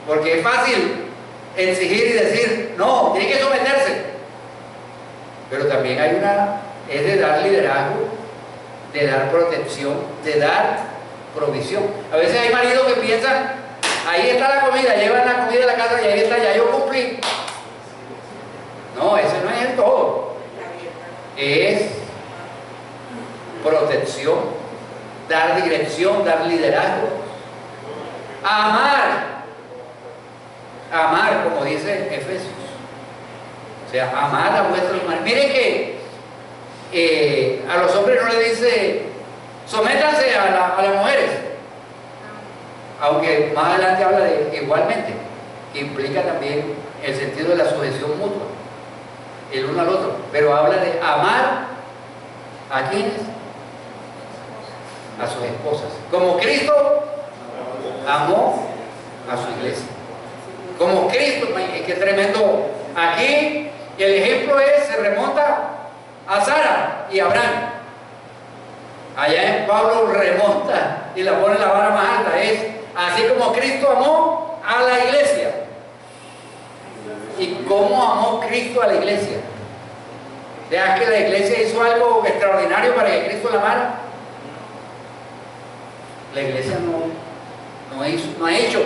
Porque es fácil exigir y decir, no, tiene que someterse. Pero también es de dar liderazgo, de dar protección, de dar provisión. A veces hay maridos que piensan, ahí está la comida, llevan la comida a la casa y ahí está, ya yo cumplí. No, ese no es el todo. Es protección, dar dirección, dar liderazgo, amar, como dice Efesios, o sea, amar a vuestros maridos. Miren que a los hombres no le dice sométanse a las mujeres, aunque más adelante habla de igualmente, que implica también el sentido de la sujeción mutua. el uno al otro, pero habla de amar ¿a quiénes? A sus esposas. Como Cristo amó a su iglesia. Como Cristo, es que tremendo. Aquí el ejemplo se remonta a Sara y Abraham. Allá en Pablo remonta y la pone la vara más alta. Es así como Cristo amó a la iglesia. ¿Y cómo amó Cristo a la iglesia? ¿Veas que la iglesia hizo algo extraordinario para que Cristo la amara? La iglesia no ha hecho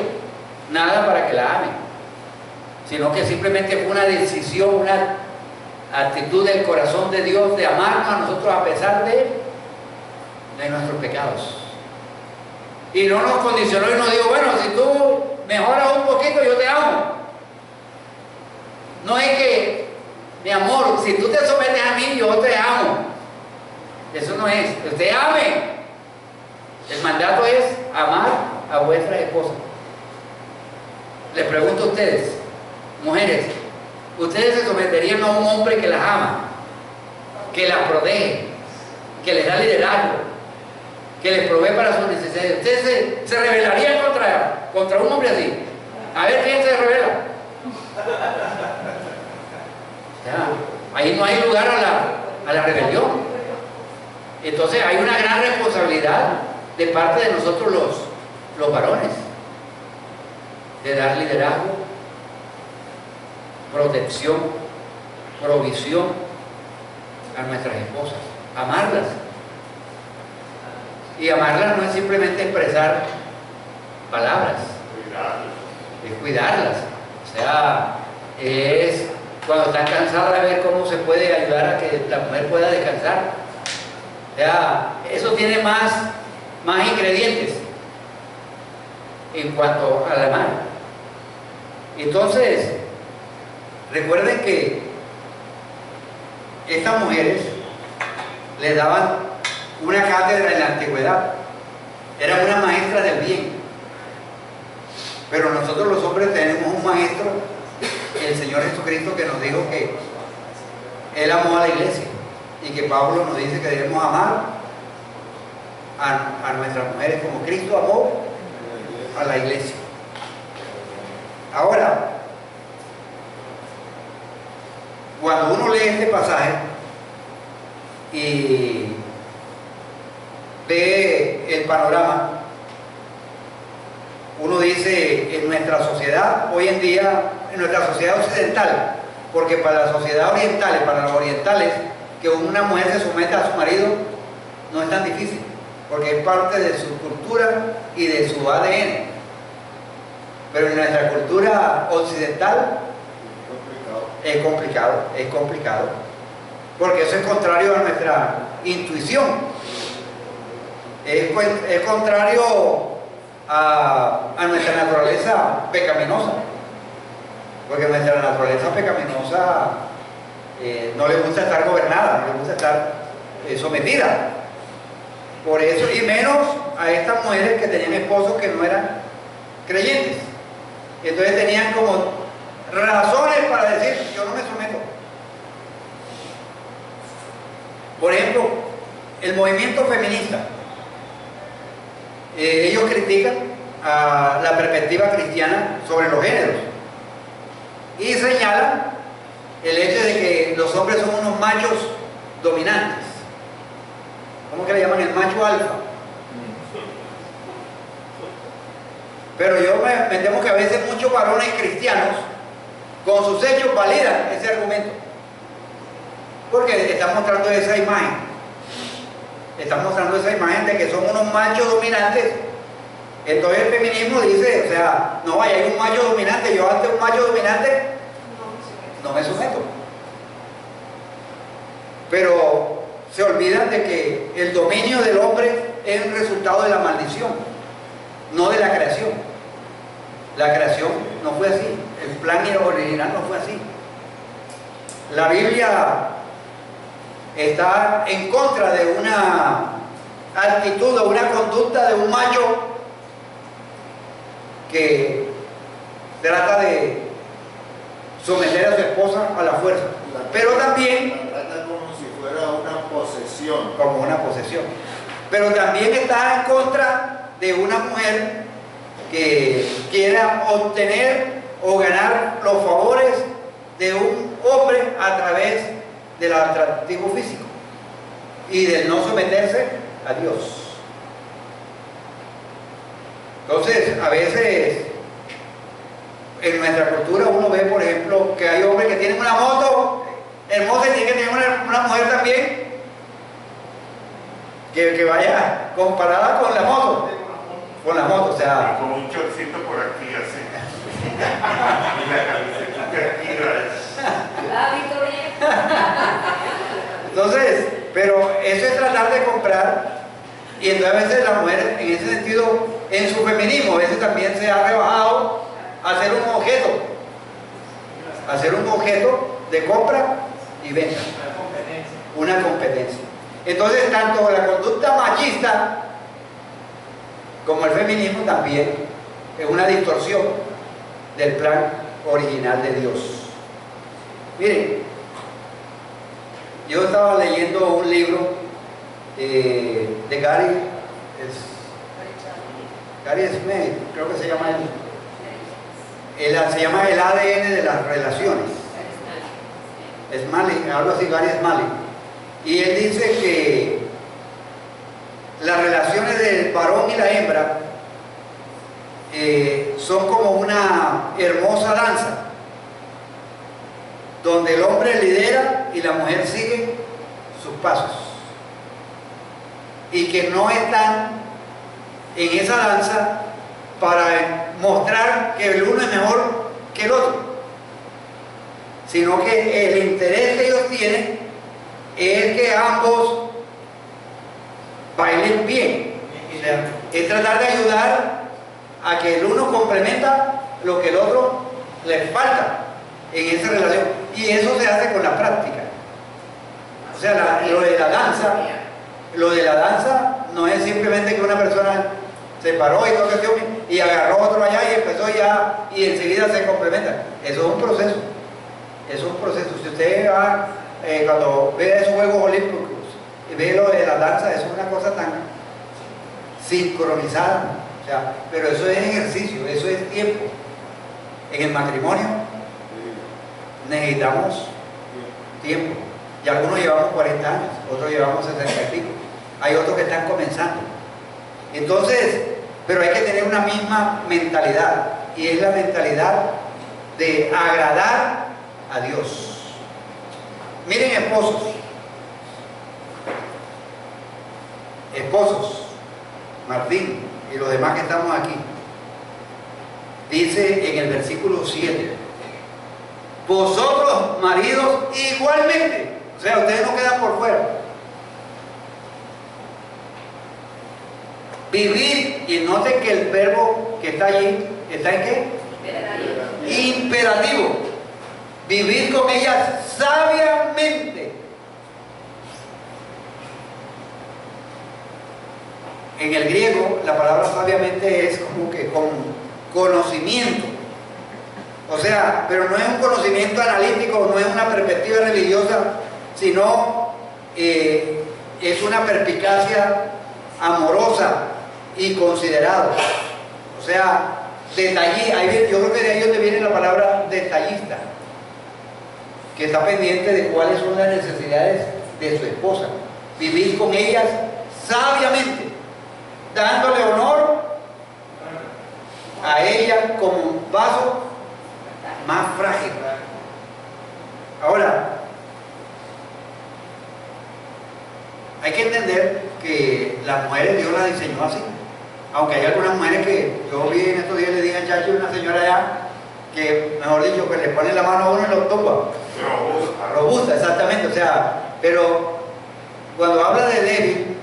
nada para que la ame, sino que simplemente fue una decisión, una actitud del corazón de Dios de amarnos a nosotros a pesar de nuestros pecados. Y no nos condicionó y nos dijo, bueno, si tú mejoras un poquito, yo te amo. No es que, mi amor, si tú te sometes a mí, yo te amo. Eso no es. Usted ame. El mandato es amar a vuestras esposas. Les pregunto a ustedes, mujeres, ¿ustedes se someterían a un hombre que las ama, que las protege, que les da liderazgo, que les provee para sus necesidades? ¿Ustedes se rebelarían contra un hombre así? A ver quién se revela. Ahí no hay lugar a la rebelión. Entonces hay una gran responsabilidad de parte de nosotros los varones, de dar liderazgo, protección, provisión a nuestras esposas, amarlas. Y amarlas no es simplemente expresar palabras, es cuidarlas. O sea, es cuando están cansadas, ver cómo se puede ayudar a que la mujer pueda descansar. O sea, eso tiene más ingredientes en cuanto al amar. Entonces, recuerden que estas mujeres les daban una cátedra en la antigüedad, eran unas maestras del bien. Pero nosotros los hombres tenemos un maestro, el Señor Jesucristo, que nos dijo que Él amó a la iglesia y que Pablo nos dice que debemos amar a nuestras mujeres como Cristo amó a la iglesia. Ahora, cuando uno lee este pasaje y ve el panorama, uno dice, en nuestra sociedad hoy en día, en nuestra sociedad occidental, porque para la sociedad oriental y para los orientales, que una mujer se someta a su marido no es tan difícil, porque es parte de su cultura y de su ADN. Pero en nuestra cultura occidental es complicado, porque eso es contrario a nuestra intuición, es contrario a nuestra naturaleza pecaminosa, porque nuestra naturaleza pecaminosa no le gusta estar gobernada, no le gusta estar sometida. Por eso, y menos a estas mujeres que tenían esposos que no eran creyentes. Entonces tenían como razones para decir, yo no me someto. Por ejemplo, el movimiento feminista. Ellos critican a la perspectiva cristiana sobre los géneros y señalan el hecho de que los hombres son unos machos dominantes. ¿Cómo que le llaman? El macho alfa. Pero me temo que a veces muchos varones cristianos con sus hechos validan ese argumento, porque están mostrando esa imagen. Están mostrando esa imagen de que son unos machos dominantes. Entonces el feminismo dice, o sea, no vaya, hay un macho dominante, yo ante un macho dominante no me someto. Pero se olvidan de que el dominio del hombre es un resultado de la maldición, no de la creación. La creación no fue así, el plan original no fue así. La Biblia está en contra de una actitud o una conducta de un macho que trata de someter a su esposa a la fuerza. Pero también, la trata como si fuera una posesión. como una posesión, pero también está en contra de una mujer que quiera obtener o ganar los favores de un hombre a través del atractivo físico y del no someterse a Dios. Entonces, a veces en nuestra cultura uno ve, por ejemplo, que hay hombres que tienen una moto hermosa y tienen que tener una mujer también que vaya comparada con la moto. Con la moto, o sea, Con un chorcito por aquí, así. Y la camiseta aquí, Ah, Victoria. entonces, pero eso es tratar de comprar, y entonces a veces la mujer en ese sentido, en su feminismo, a veces también se ha rebajado a ser un objeto de compra y venta, una competencia. Entonces, tanto la conducta machista como el feminismo también es una distorsión del plan original de Dios. Miren, yo estaba leyendo un libro de Gary Smith, creo que se llama se llama El ADN de las relaciones. Smalley, algo así, Gary Smalley. Y él dice que las relaciones del varón y la hembra son como una hermosa danza donde el hombre lidera y la mujer sigue sus pasos, y que no están en esa danza para mostrar que el uno es mejor que el otro, sino que el interés que ellos tienen es que ambos bailen bien. O sea, es tratar de ayudar a que el uno complementa lo que el otro le falta en esa relación, y eso se hace con la práctica. O sea, lo de la danza no es simplemente que una persona se paró y todo y agarró otro allá y empezó ya y enseguida se complementa. Eso es un proceso. Eso es un proceso. Si usted va, cuando ve esos Juegos Olímpicos y ve lo de la danza, eso es una cosa tan sincronizada. O sea, pero eso es ejercicio, eso es tiempo. En el matrimonio necesitamos tiempo. Y algunos llevamos 40 años, otros llevamos 60 y pico. Hay otros que están comenzando. Entonces, pero hay que tener una misma mentalidad, y es la mentalidad de agradar a Dios. Miren, esposos, Martín y los demás que estamos aquí, dice en el versículo 7, vosotros maridos igualmente, o sea, ustedes no quedan por fuera, vivir, y noten que el verbo que está allí, ¿está en qué? Imperativo. Vivir con ellas sabiamente. En el griego, la palabra sabiamente es como que con conocimiento. O sea, pero no es un conocimiento analítico, no es una perspectiva religiosa, sino es una perspicacia amorosa y considerado. O sea, detallista. Yo creo que de ahí donde viene la palabra detallista, que está pendiente de cuáles son las necesidades de su esposa. Vivir con ellas sabiamente, dándole honor a ella como un vaso más frágil. Ahora, hay que entender que las mujeres Dios las diseñó así. Aunque hay algunas mujeres que yo vi en estos días, le dije a Chacho, una señora allá, que mejor dicho, que le pone la mano a uno y lo tumba. Robusta, exactamente. O sea, pero cuando habla de débil,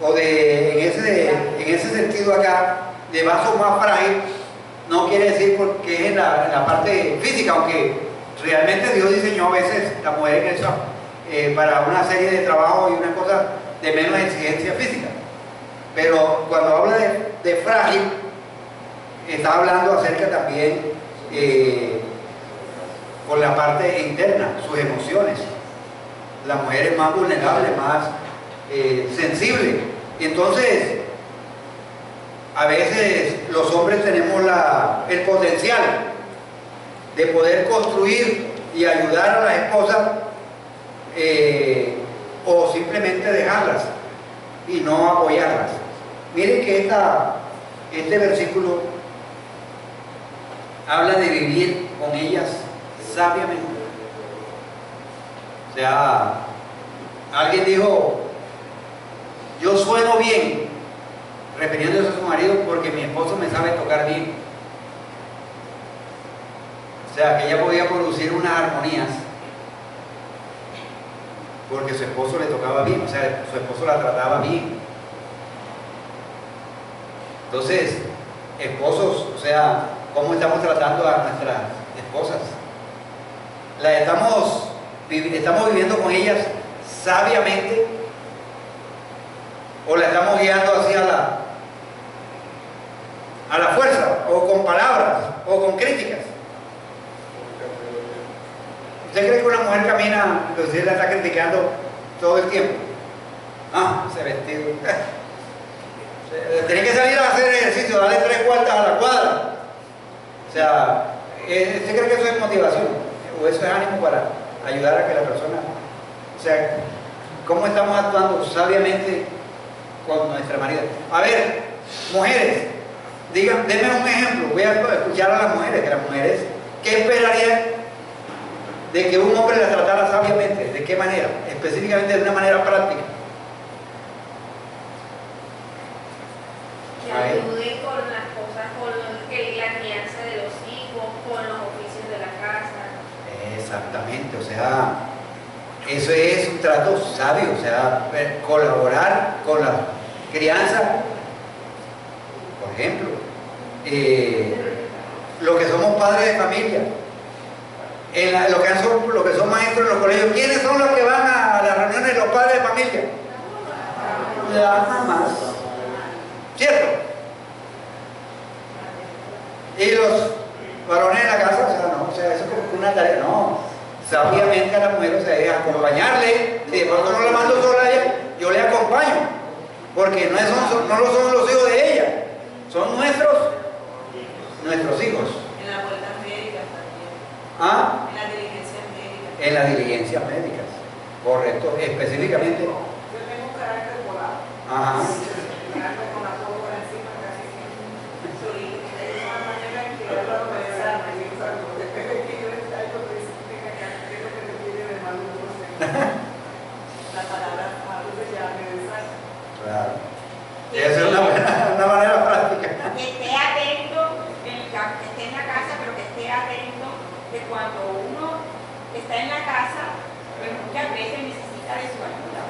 o de en ese sentido acá, de vaso más frágil, no quiere decir porque es en la parte física, aunque realmente Dios diseñó a veces la mujer en eso, para una serie de trabajos y una cosa de menos exigencia física. Pero cuando habla de frágil, está hablando acerca también con la parte interna, sus emociones. La mujer es más vulnerable, más sensible. Y entonces, a veces los hombres tenemos el potencial de poder construir y ayudar a las esposas o simplemente dejarlas y no apoyarlas. Miren que este versículo habla de vivir con ellas sabiamente. O sea, alguien dijo, yo sueno bien, refiriéndose a su marido, porque mi esposo me sabe tocar bien. O sea, que ella podía producir unas armonías porque su esposo le tocaba bien, o sea, su esposo la trataba bien. Entonces, esposos, o sea, ¿cómo estamos tratando a nuestras esposas? Estamos viviendo con ellas sabiamente, o la estamos guiando hacia a la fuerza, o con palabras, o con críticas. ¿Usted cree que una mujer camina, entonces la está criticando todo el tiempo? Ah, ese vestido. Tiene que salir a hacer ejercicio, darle 3 vueltas a la cuadra. O sea, ¿usted cree que eso es motivación? ¿O eso es ánimo para ayudar a que la persona... O sea, ¿cómo estamos actuando sabiamente con nuestra marida? A ver, mujeres, denme un ejemplo. Voy a escuchar a las mujeres, ¿qué esperarían de que un hombre la tratara sabiamente? ¿De qué manera? Específicamente de una manera práctica. Que ayude con las cosas, con la crianza de los hijos, con los oficios de la casa. Exactamente, o sea, eso es un trato sabio, o sea, colaborar con la crianza. Por ejemplo, lo que somos padres de familia, lo que son maestros en los colegios, ¿quiénes son los que van a las reuniones de los padres de familia? Las mamás, ¿cierto? Y los varones en la casa, o sea, eso es como una tarea, no, sabiamente a la mujer, o sea, acompañarle. Si de pronto no la mando sola a ella, yo le acompaño, porque no lo son los hijos de ella, son nuestros hijos. En las vueltas médicas también. ¿Ah? En las diligencias médicas. En las diligencias médicas, correcto, específicamente. Yo tengo un carácter volado. Ajá. Con la pólvora encima casi siempre. Soy de una manera en que hablo de esa manera. Depende de que yo les traigo, pues, ¿qué es lo que te pide de mal uso? La palabra algo se llama de sal. Claro. Esa es una manera práctica. Que esté atento, que esté en la casa, pero que esté atento de cuando uno está en la casa, pues muchas veces necesita de su ayuda.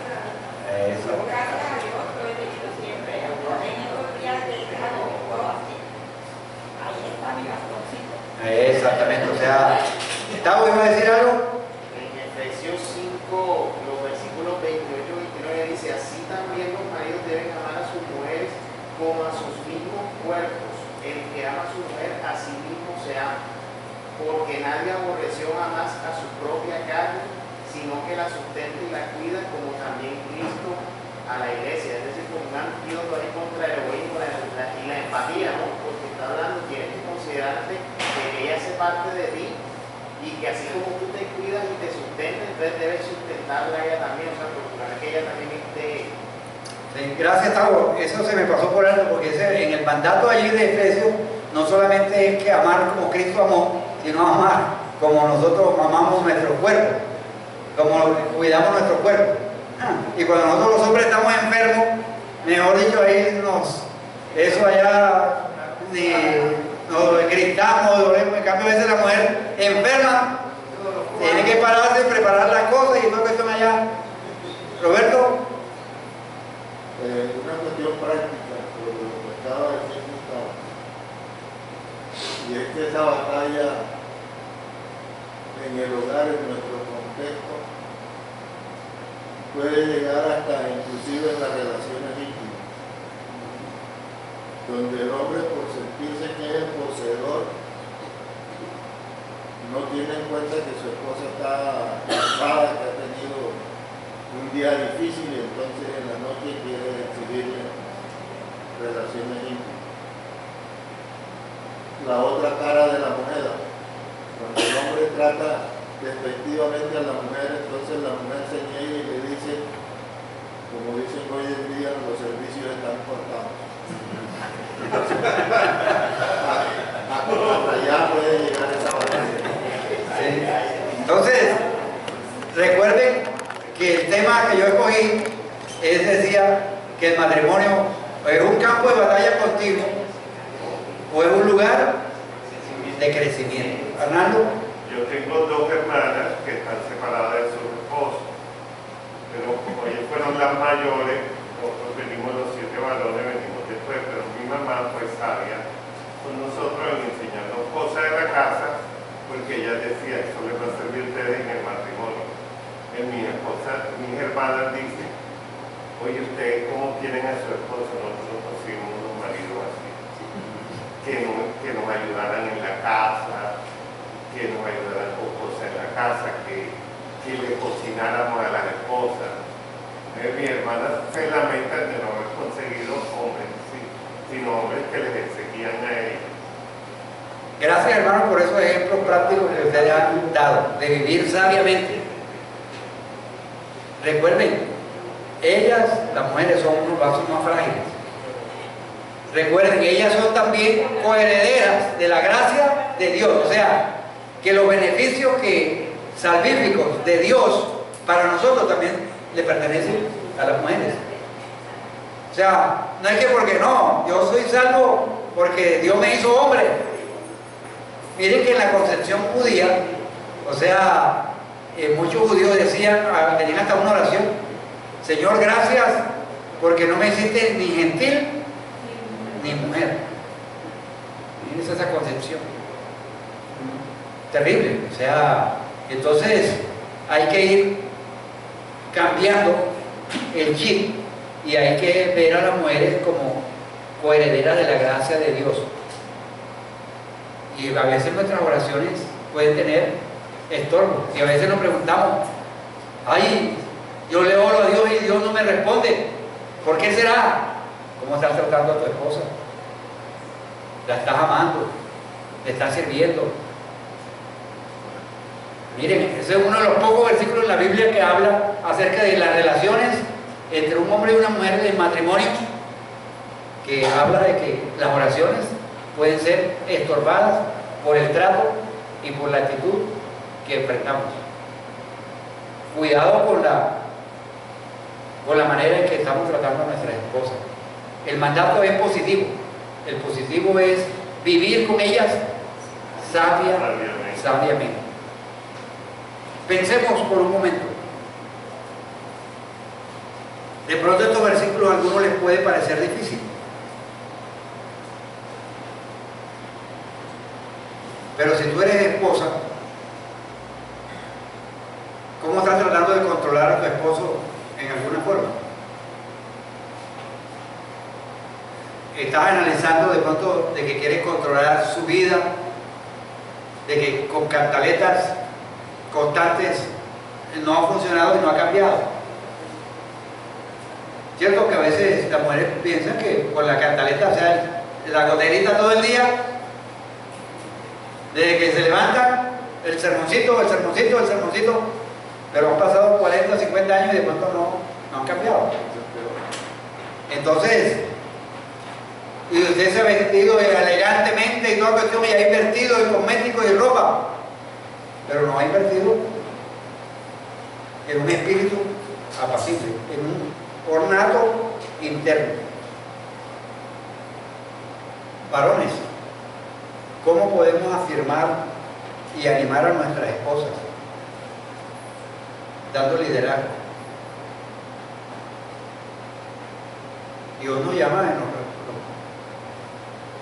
Eso. Gracias a Dios, lo he tenido siempre. En estos días de así. Ahí está mi bastoncito. Exactamente, o sea, ¿Gustavo iba a decir algo? En Efesios 5, los versículos 28 y 29 dice, así también los maridos deben amar a sus mujeres como a sus mismos cuerpos. El que ama a su mujer a sí mismo se ama, porque nadie aborreció jamás a su propia carne, sino que la sustenta y la cuida, como también Cristo a la iglesia. Es decir, como un antídoto ahí contra el egoísmo y la empatía, ¿no? Porque está hablando, tienes que considerarte de que ella hace parte de ti y que así como tú te cuidas y te sustentas, entonces debes sustentarla a ella también, o sea, procurar que ella también esté. Sí, gracias, Tavo. Eso se me pasó por alto, porque en el mandato allí de Efesios no solamente es que amar como Cristo amó, sino amar como nosotros amamos nuestro cuerpo, como cuidamos nuestro cuerpo. Y cuando nosotros los hombres estamos enfermos, mejor dicho, ahí eso allá nos gritamos, dolemos. En cambio, a veces la mujer enferma tiene que pararse, preparar las cosas y todo que están allá. Roberto. Una cuestión práctica, por lo que estaba diciendo Gustavo, y es que esa batalla en el hogar, en nuestro contexto, puede llegar hasta inclusive en las relaciones íntimas, donde el hombre, por sentirse que es el poseedor, no tiene en cuenta que su esposa está cansada, que ha tenido un día difícil y entonces en la noche quiere exhibirle relaciones íntimas. La otra cara de la moneda, cuando el hombre trata despectivamente a la mujer, entonces la mujer se niega y le dice, como dicen hoy en día, los servicios están cortados. Hasta allá puede llegar esa batalla. Entonces, recuerden que el tema que yo escogí decía que el matrimonio es un campo de batalla continuo o es un lugar de crecimiento. Fernando. Yo tengo dos hermanas que están separadas de sus esposos, pero como ellas fueron las mayores, nosotros venimos los 7 varones, venimos después, pero mi mamá fue sabia con nosotros en enseñarnos cosas de la casa, porque ella decía, eso les va a servir a ustedes en el matrimonio. En mi esposa, mis hermanas dicen, oye, ustedes cómo quieren a su esposo, nosotros conseguimos unos maridos así, que nos ayudaran en la casa, que nos ayudaran con cosas en la casa, que le cocináramos a las esposas. Mi hermana se lamenta de no haber conseguido hombres, sino hombres que les enseñan a ellos. Gracias, hermano, por esos ejemplos prácticos que ustedes han dado, de vivir sabiamente. Recuerden, ellas, las mujeres, son unos vasos más frágiles. Recuerden, ellas son también coherederas de la gracia de Dios. O sea, que los beneficios salvíficos de Dios para nosotros también le pertenecen a las mujeres. O sea, no es que porque no, yo soy salvo porque Dios me hizo hombre. Miren que en la concepción judía, o sea, muchos judíos decían, tenían hasta una oración: Señor, gracias porque no me hiciste ni gentil ni mujer. Miren esa concepción terrible. O sea, entonces hay que ir cambiando el chip y hay que ver a las mujeres como coherederas de la gracia de Dios. Y a veces nuestras oraciones pueden tener estorbo. Y a veces nos preguntamos, ay, yo le oro a Dios y Dios no me responde. ¿Por qué será? ¿Cómo estás tratando a tu esposa? ¿La estás amando? ¿Le estás sirviendo? Miren, ese es uno de los pocos versículos en la Biblia que habla acerca de las relaciones entre un hombre y una mujer en matrimonio, que habla de que las oraciones pueden ser estorbadas por el trato y por la actitud que enfrentamos. Cuidado con la manera en que estamos tratando a nuestras esposas. El mandato es positivo. El positivo es vivir con ellas sabiamente. Pensemos por un momento. De pronto estos versículos a algunos les puede parecer difícil. Pero si tú eres esposa, ¿cómo estás tratando de controlar a tu esposo en alguna forma? ¿Estás analizando de pronto de que quieres controlar su vida, de que con cantaletas constantes no ha funcionado y no ha cambiado? Cierto que a veces las mujeres piensan que con la cantaleta, o sea, la goterita todo el día, desde que se levantan, el sermoncito, pero han pasado 40, 50 años y de pronto no han cambiado. Entonces, y usted se ha vestido elegantemente y toda cuestión, y ha invertido en cosméticos y ropa, pero no ha invertido en un espíritu apacible, en un ornato interno. Varones, ¿cómo podemos afirmar y animar a nuestras esposas? Dando liderazgo. Dios nos llama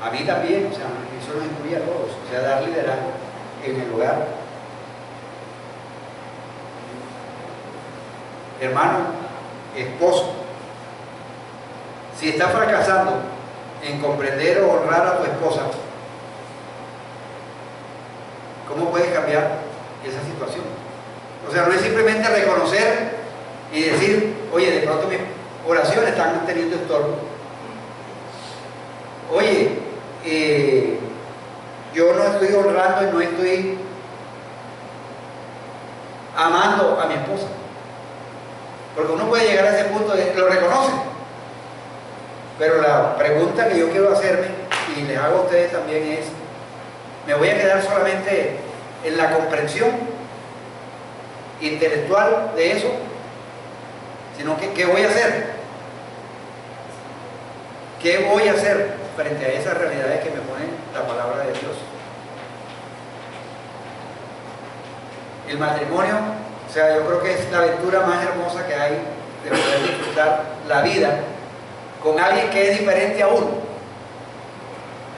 a mí también, o sea, eso nos incluye a todos, o sea, dar liderazgo en el hogar. Hermano, esposo, si estás fracasando en comprender o honrar a tu esposa, ¿Cómo puedes cambiar esa situación? O sea, no es simplemente reconocer y decir, oye, de pronto mis oraciones están teniendo estorbo. Oye, yo no estoy honrando y no estoy amando a mi esposa. Porque uno puede llegar a ese punto de lo reconoce. Pero la pregunta que yo quiero hacerme, y les hago a ustedes también, es: ¿me voy a quedar solamente en la comprensión intelectual de eso? Sino que, ¿qué voy a hacer? ¿Qué voy a hacer frente a esas realidades que me pone la palabra de Dios? El matrimonio, o sea, yo creo que es la aventura más hermosa que hay de poder disfrutar la vida con alguien que es diferente a uno,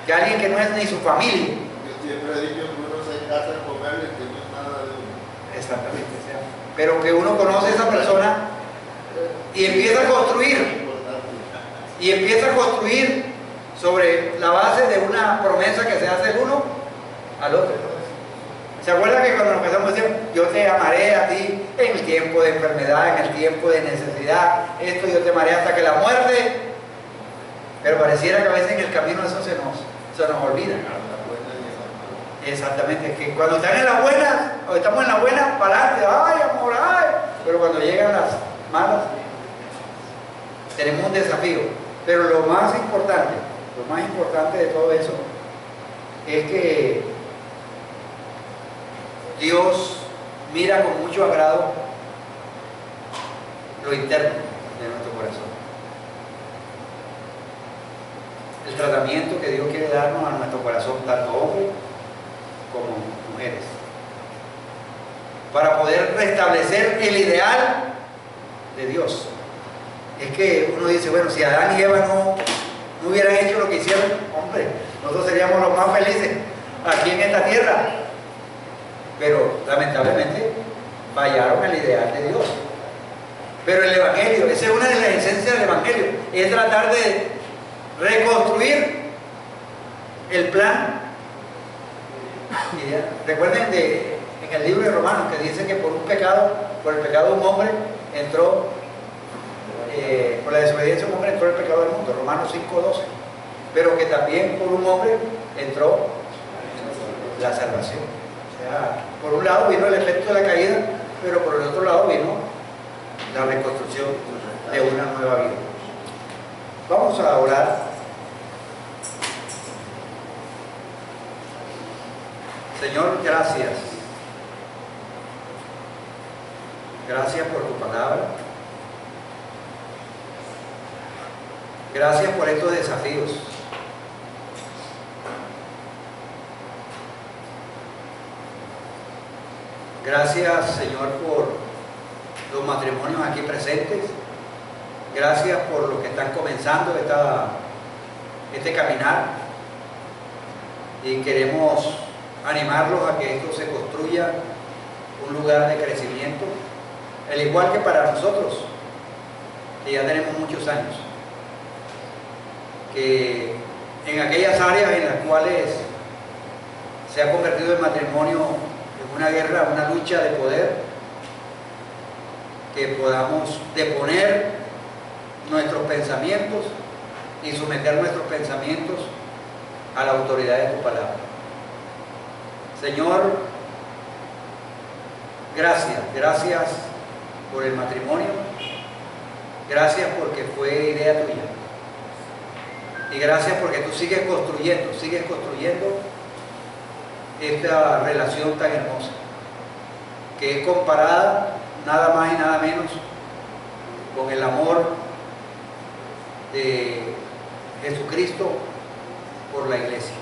que alguien que no es ni su familia. Yo siempre he dicho que uno se casa con alguien que no es nada de uno. Exactamente, o sea, pero que uno conoce a esa persona y empieza a construir, sobre la base de una promesa que se hace el uno al otro. ¿Se acuerdan que cuando nos empezamos a decir, yo te amaré a ti en el tiempo de enfermedad, en el tiempo de necesidad, esto yo te amaré hasta que la muerte? Pero pareciera que a veces en el camino eso se nos olvida. Exactamente, que cuando están en las buenas, o estamos en las buenas, para adelante, ay amor, ay, pero cuando llegan las malas, tenemos un desafío. Pero lo más importante de todo eso es que Dios mira con mucho agrado lo interno de nuestro corazón. El tratamiento que Dios quiere darnos a nuestro corazón, tanto hombres como mujeres, para poder restablecer el ideal de Dios. Es que uno dice, bueno, si Adán y Eva no hubieran hecho lo que hicieron, hombre, nosotros seríamos los más felices aquí en esta tierra. Pero lamentablemente fallaron el ideal de Dios. Pero el Evangelio, esa es una de las esencias del Evangelio, es tratar de reconstruir el plan. Recuerden en el libro de Romanos que dice que por el pecado de un hombre entró, por la desobediencia de un hombre entró el pecado del mundo, Romanos 5:12, pero que también por un hombre entró la salvación. O sea, por un lado vino el efecto de la caída, pero por el otro lado vino la reconstrucción de una nueva vida. Vamos a orar. Señor, gracias. Gracias por tu palabra. Gracias por estos desafíos. Gracias, Señor, por los matrimonios aquí presentes. Gracias por los que están comenzando este caminar. Y queremos animarlos a que esto se construya un lugar de crecimiento, al igual que para nosotros, que ya tenemos muchos años, que en aquellas áreas en las cuales se ha convertido el matrimonio en una guerra, una lucha de poder, que podamos deponer nuestros pensamientos y someter nuestros pensamientos a la autoridad de tu palabra. Señor, gracias por el matrimonio, gracias porque fue idea tuya, y gracias porque tú sigues construyendo esta relación tan hermosa, que es comparada nada más y nada menos con el amor de Jesucristo por la iglesia.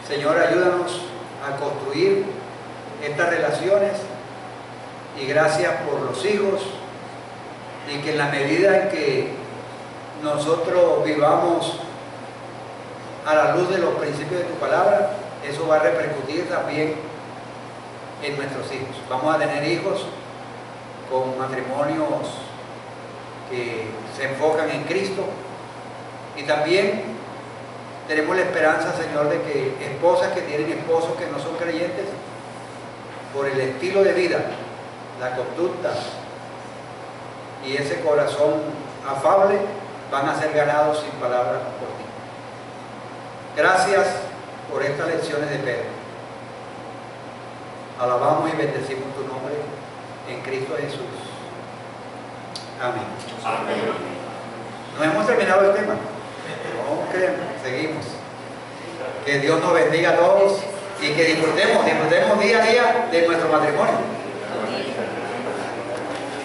Señor, ayúdanos a construir estas relaciones, y gracias por los hijos, y que en la medida en que nosotros vivamos a la luz de los principios de tu palabra, eso va a repercutir también en nuestros hijos. Vamos a tener hijos con matrimonios que se enfocan en Cristo, y también tenemos la esperanza, Señor, de que esposas que tienen esposos que no son creyentes, por el estilo de vida, la conducta y ese corazón afable, van a ser ganados sin palabras por ti. Gracias por estas lecciones de Pedro. Alabamos y bendecimos tu nombre en Cristo Jesús. Amén. Amén. No hemos terminado el tema. No creemos, seguimos. Que Dios nos bendiga a todos y que disfrutemos día a día de nuestro matrimonio.